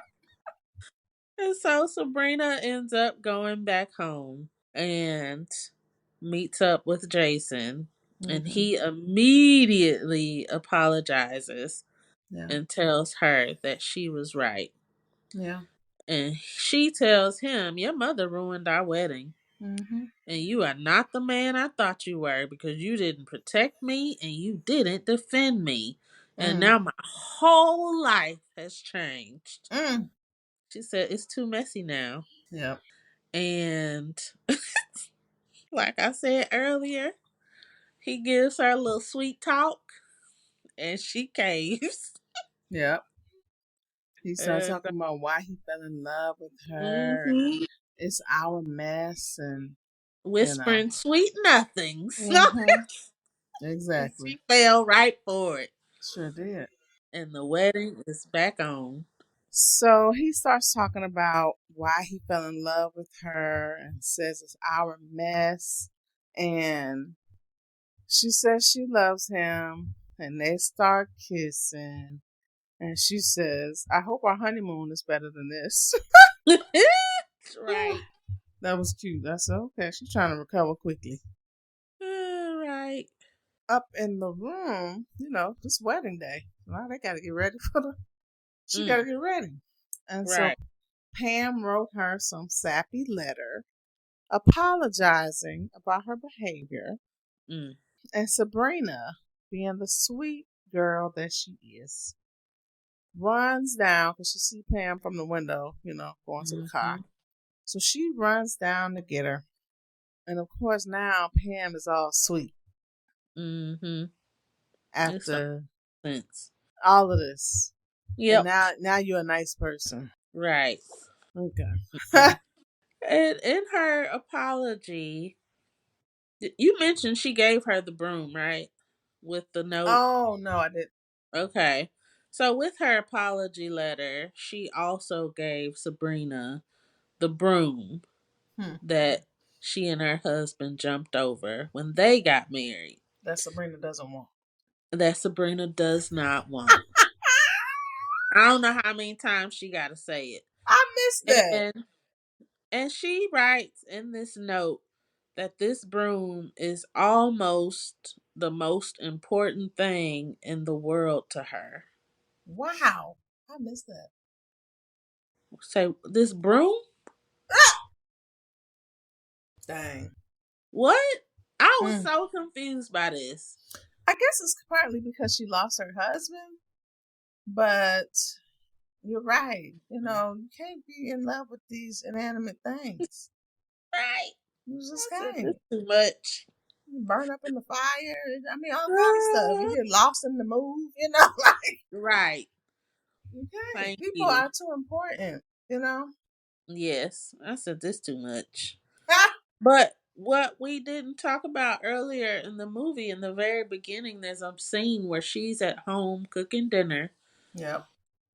And so Sabrina ends up going back home and meets up with Jason. And Hmm. he immediately apologizes Yeah, and tells her that she was right. yeah. And she tells him, your mother ruined our wedding. Hmm. And you are not the man I thought you were because you didn't protect me and you didn't defend me. And Mm. now my whole life has changed. Mm. She said, it's too messy now. Yep, And like I said earlier, he gives her a little sweet talk and she caves. yep. He started And talking about why he fell in love with her, and hmm it's our mess, and you know. whispering sweet nothings. Hmm. And Exactly. she fell right for it. Sure did. And the wedding is back on. So he starts talking about why he fell in love with her and says it's our mess. And she says she loves him. And they start kissing. And she says, I hope our honeymoon is better than this. Right. That was cute. I said, okay, she's trying to recover quickly. Right. Up in the room, this wedding day. Well, they got to get ready for she got Mm, to get ready. And so right. Pam wrote her some sappy letter apologizing about her behavior. Mm, And Sabrina, being the sweet girl that she is, runs down because she sees Pam from the window, going to the car. mm-hmm, So she runs down to get her. And of course, now Pam is all sweet mm-hmm. It's after sense. all of this. And Yep. now you're a nice person. Right. Okay. Mhm. And in her apology, you mentioned she gave her the broom, right? With the note. Oh, no, I didn't. Okay. So with her apology letter, she also gave Sabrina the broom Hmm. that she and her husband jumped over when they got married. That Sabrina doesn't want. That Sabrina does not want. I don't know how many times she got to say I missed it. that. And she writes in this note that this broom is almost the most important thing in the world to her. Wow. I missed that. Say, this broom? Dang. What? I was Mm. so confused by this. I guess it's partly because she lost her husband, but you're right. You can't be in love with these inanimate things. Right. You just I said this can't. too much. You burn up in the fire. I mean, all kind of stuff. You get lost in the move. Like Right. you can't. Thank People you. are too important. You know. Yes. I said this too much. But what we didn't talk about earlier in the movie, in the very beginning, there's a scene where she's at home cooking dinner Yep.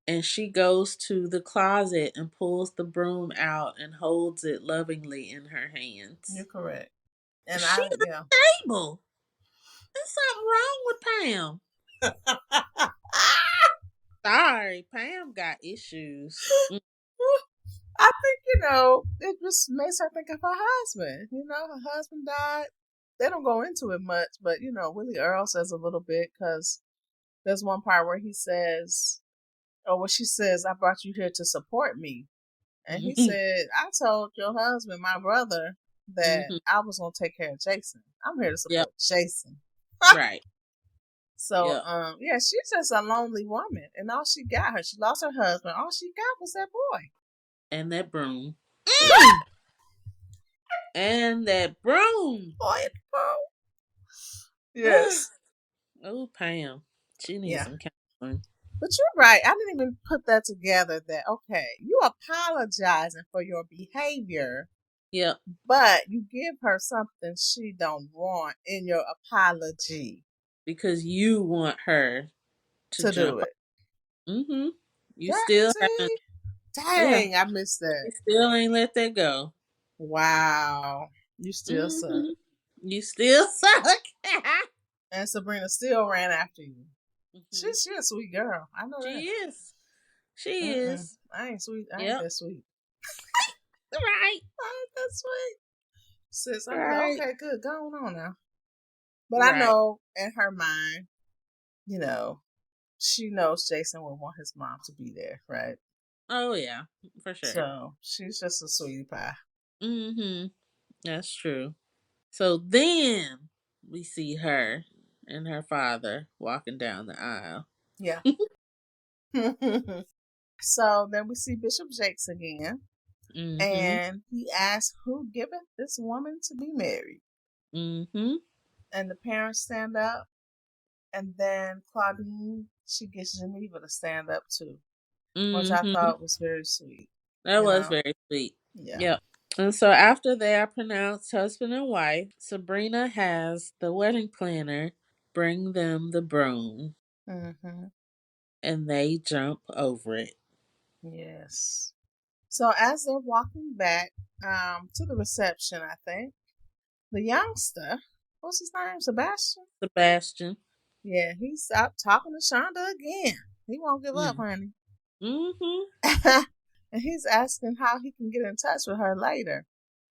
and she goes to the closet and pulls the broom out and holds it lovingly in her You're hands. correct. And She's yeah. stable. There's something wrong with Pam. Sorry, Pam got issues. I think, it just makes her think of her husband. Her husband died. They don't go into it much, but, Willie Earl says a little bit because there's one part where he says, or where she says, I brought you here to support me. And he Mm-hmm. said, I told your husband, my brother, that Mm-hmm. I was going to take care of Jason. I'm here to Yep. support Jason. Right. So, Yep. yeah, she's just a lonely woman. And all she got she lost her husband. All she got was that boy. And that broom. Mm! And that broom. Boy, and bro. Yes. Oh, Pam. She needs Yeah. some counseling. But you're right. I didn't even put that together that, okay, you apologizing for your behavior, Yep. but you give her something she don't want in your apology Because you want her to to do jump. it. Mm-hmm. You That, still haven't. see? Yeah. Dang, I missed that. You still ain't let that go. Wow. You still suck. Mm-hmm. You still suck. And Sabrina still ran after you. Mm-hmm. She a sweet girl. I know She that. is. She Mm-mm. is. I ain't sweet. I ain't Yep. that sweet. Right. I ain't that sweet. Sis, I'm like, Right. okay, good, going on now. But I Right. know in her mind, you know, she knows Jason would want his mom to be there, right? Oh yeah, for sure. So she's just a sweetie pie. Mm-hmm. That's true. So then we see her and her father walking down the aisle. Yeah. So then we see Bishop Jakes again, Mm-hmm. and he asks who giveth this woman to be married. Mm-hmm. And the parents stand up, and then Claudine, she gets Geneva to stand up too, which I Mm-hmm. thought was very sweet. That You was know? very sweet. Yeah. Yep. And so after they are pronounced husband and wife, Sabrina has the wedding planner bring them the broom Mm-hmm. and they jump over it. Yes. So as they're walking back to the reception, I think the youngster, what's his name, Sebastian? Sebastian. Yeah, he stopped talking to Shonda again. He won't give up, Mm. honey. Mm-hmm. And he's asking how he can get in touch with her later.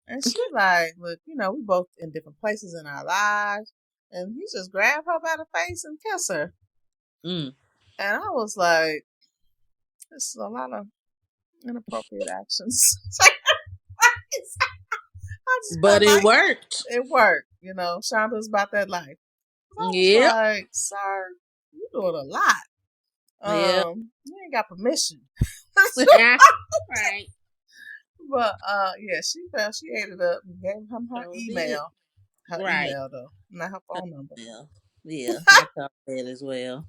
And she like, look, we both in different places in our lives. And he just grabbed her by the face and kissed her. Mm. And I was like, this is a lot of inappropriate actions. I just But felt it like worked. it worked. Shonda's about that life. I was Yep. like, sir, you doing a lot. Yep. You ain't got permission. Right. But yeah, she felt she ate it up and gave him her So did. email. Her Right. email though, not her phone number. Yeah. Yeah. I thought that as well.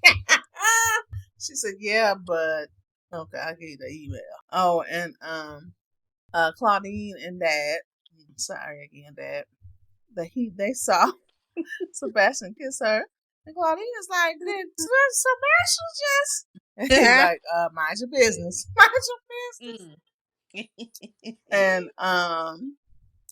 She said, yeah, but okay, I'll give you the email. Oh, and Claudine and Dad, sorry again, Dad, they saw Sebastian kiss her. And Claudine is like, did Sebastian just? And he's like, mind your business. Mind your business. Mm.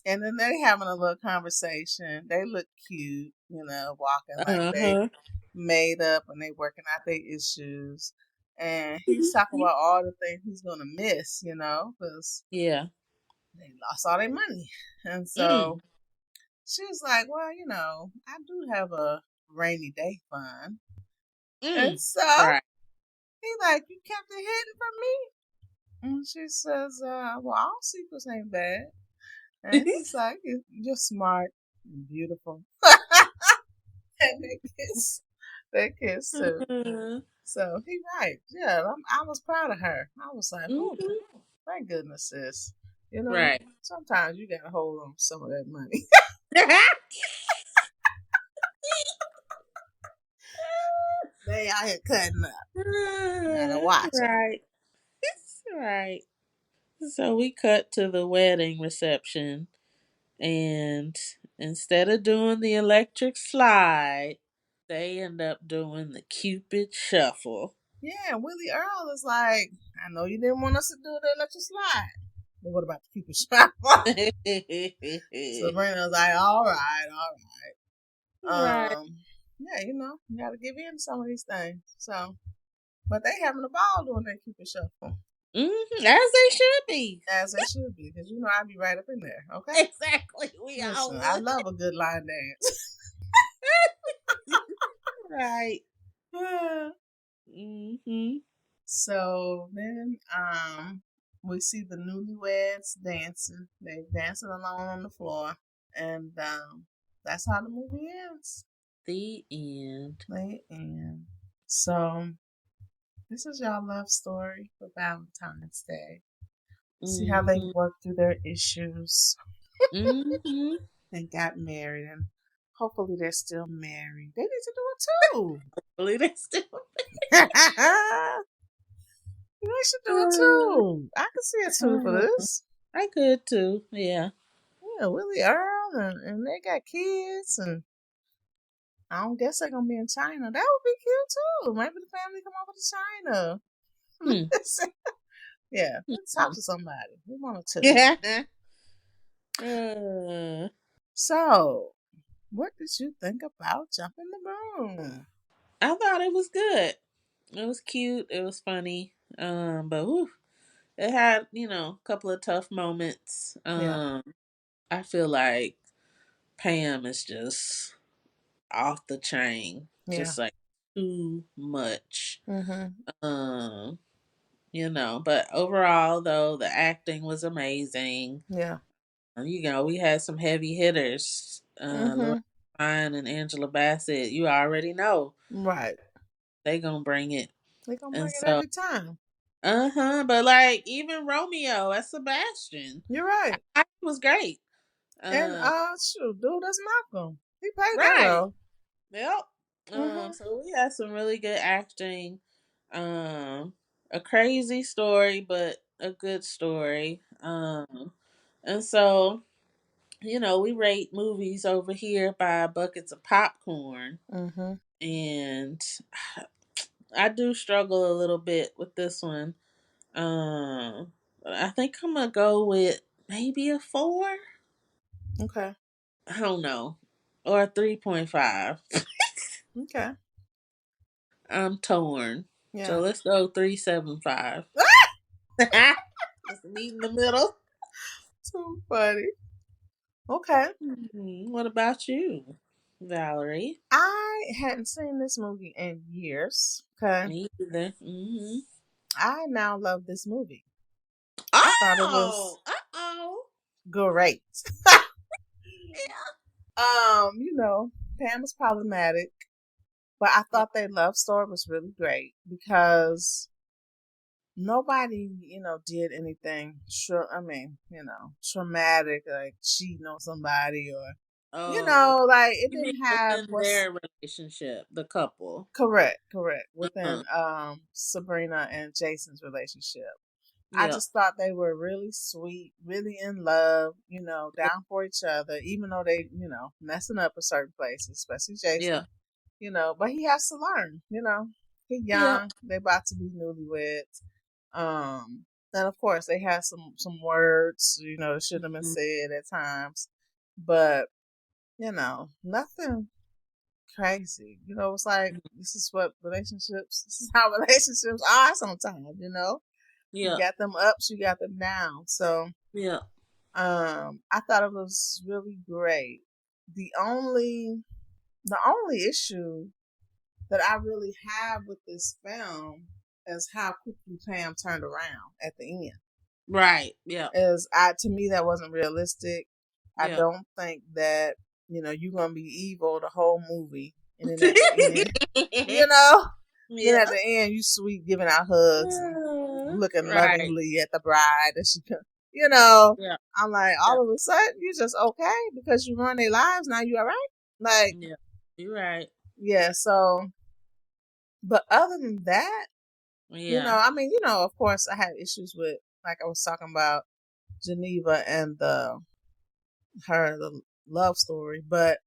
And then they having a little conversation. They look cute, walking like they Uh-huh. made up and they working out their issues. And he's talking about all the things he's gonna miss, because Yeah. they lost all their money. And Mm. so she was like, well, I do have a rainy day fund. And Mm. so Right. he like, you kept it hidden from me? And she says, well, all secrets ain't bad. And he's like, "You're smart and beautiful." And they kiss too. So he right. Yeah, I was proud of her. I was like, oh, Mhm. thank goodness, sis. You know, Right. sometimes you gotta hold on to some of that money. They out here cutting up. Gotta watch them. Right. Right. So we cut to the wedding reception, and instead of doing the electric slide, they end up doing the Cupid shuffle. Yeah, Willie Earl is like, I know you didn't want us to do the electric slide. But what about the people shop? Sabrina's like, all right. Right. Yeah, you gotta give in to some of these things. So, but they having a ball doing that Cupid shuffle, As they should be. as they should be, because I'll be right up in there. Okay, Exactly. We all listen, I would. love a good line Right. dance. Hmm. So then, we see the newlyweds dancing. They dancing alone on the floor, and that's how the movie ends. The end. They end. So this is y'all love story for Valentine's Day. See how they Hmm. worked through their issues Hmm. and got married, and hopefully they're still married. They need to do it too. Believe they still. They should do it too. I can see a two for Uh, this. I could too. Yeah. Yeah, Willie Earl, and they got kids, and I don't guess they're gonna be in China. That would be cute too. Maybe the family come over to Hmm. China. Yeah, let's talk to somebody. We want a two. Yeah. Uh, So, what did you think about Jumping the Broom? I thought it was good. It was cute. It was funny. But whew, it had a couple of tough moments. Yeah, I feel like Pam is just off the chain, yeah, just like too much. mhm, Um, but overall though, the acting was amazing. yeah, We had some heavy hitters. Lorraine mhm, and Angela Bassett. You already know right. they gonna bring it. They gonna And bring it so, every time. but like even Romeo as Sebastian, You're right. I was great. And Uh, shoot, dude, that's Malcolm. He played that right. role. Yep. Mhm, So we had some really good acting. Um, a crazy story, but a good story. And so we rate movies over here by buckets of popcorn, mhm, and I do struggle a little bit with this one. Um, I think I'm gonna go with maybe a 4. okay, I don't know, or a 3.5. okay, I'm torn. So yeah. let's go 3.75. Let's meet in the middle. Too funny. Okay. What about you, Valerie? I hadn't seen this movie in years. Okay. Me either. Hmm. I now love this movie. I thought it was Oh, oh. great. Yeah. Pam was problematic, but I Yeah. thought their love story was really great because nobody, did anything traumatic, like cheating on somebody, or Oh, like it you mean didn't have within what's their relationship, the couple? correct Uh-huh. within Sabrina and Jason's relationship. I Yeah. just thought they were really sweet, really in love, down for each other, even though they, messing up in certain places, especially Yeah. Jason, but he has to learn, He Yeah. young, they about to be newlyweds. And of course they had some words, that shouldn't have been Mhm. said at times. But, nothing crazy. It's like this is how relationships are sometimes. You Yeah. got them ups, you got them downs. So Yeah. I thought it was really great. The only the only issue that I really have with this film is how quickly Pam turned around at the end. Right. Yeah. Is to me that wasn't realistic. I Yeah. don't think that, you're gonna be evil the whole movie, and then at the end, you know, then Yeah. at the end you sweet giving out hugs and looking Right. lovingly at the bride as she comes. You know, Yeah. I'm like, Yeah. all of a sudden you just okay because you run their lives now. You all right? Like, Yeah. You're right. yeah. So, but other than that, Yeah. I mean, of course, I had issues with, like I was talking about, Geneva and the love story, but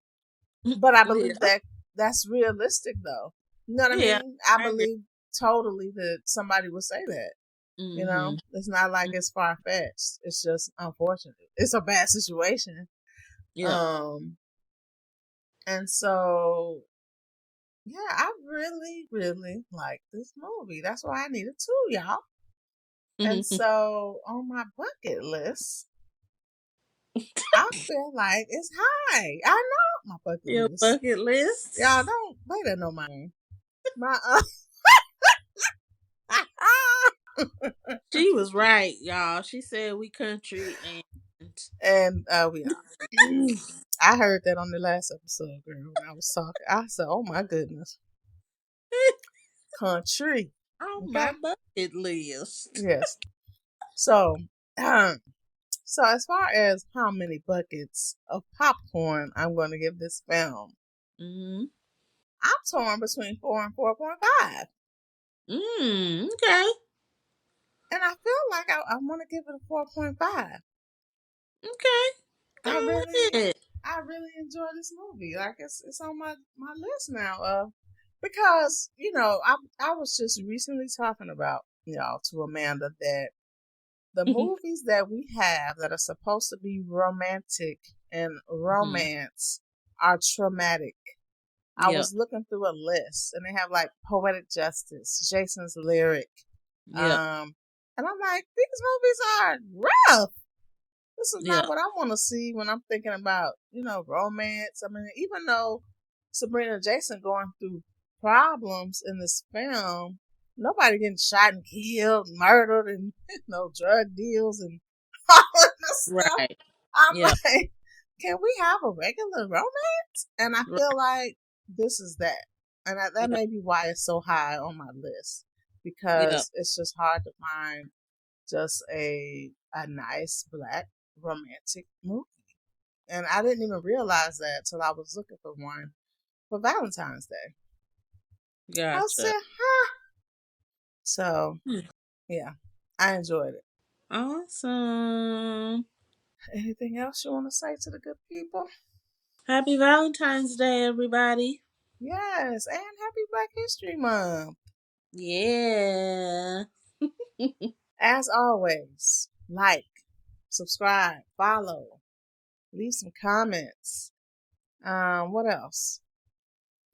I believe Yeah. that that's realistic, though. You know what I Yeah. mean? I I agree. believe totally that somebody would say that. Mm-hmm. It's not like it's far fetched. It's just unfortunate. It's a bad situation. Yeah. Um, and so yeah, I really, really like this movie. That's why I needed two, y'all. And so on my bucket list, I feel like it's high. I know my bucket Your list. bucket Y'all list. don't they don't know mine. My She was right, y'all. She said we country and and we are. I heard that on the last episode, girl, when I was talking. I said, "Oh my goodness, country." on my Okay, bucket list. yes. So, um, so as far as how many buckets of popcorn I'm going to give this film, Mm-hmm. I'm torn between 4 and 4.5, Okay. and I feel like I want to give it a 4.5. Okay. I Go really, ahead. I really enjoy this movie. Like it's on my list now. Because I was just recently talking about to Amanda that the movies that we have that are supposed to be romantic and Mm-hmm. romance are traumatic. I Yep. was looking through a list and they have like Poetic Justice, Jason's Lyric, Yep. um, and I'm like, these movies are rough. This is not Yep. what I want to see when I'm thinking about, romance. I mean, even though Sabrina and Jason going through problems in this film, nobody getting shot and killed, murdered, and drug deals and all of this stuff. Right. I'm Yep. like, can we have a regular romance? And I Right. feel like this is that, and that Yep. may be why it's so high on my list Yep. because it's just hard to find just a nice black romantic movie. And I didn't even realize that till I was looking for one for Valentine's Day. I Gotcha. said, huh. So Hmm. yeah, I enjoyed it. Awesome. Anything else you want to say to the good people? Happy Valentine's Day, everybody. Yes, and happy Black History Month. Yeah. As always, like, subscribe, follow, leave some comments. What else?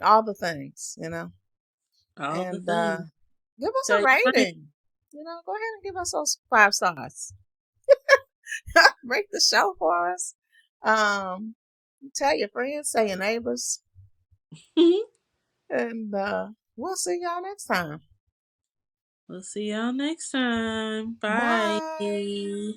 All the things. All the And things. give us Tell a your friends. rating. Go ahead and give us those 5 stars. Rate the show for us. Um, tell your friends, tell your neighbors, and we'll see y'all next time. We'll see y'all next time. Bye. Bye.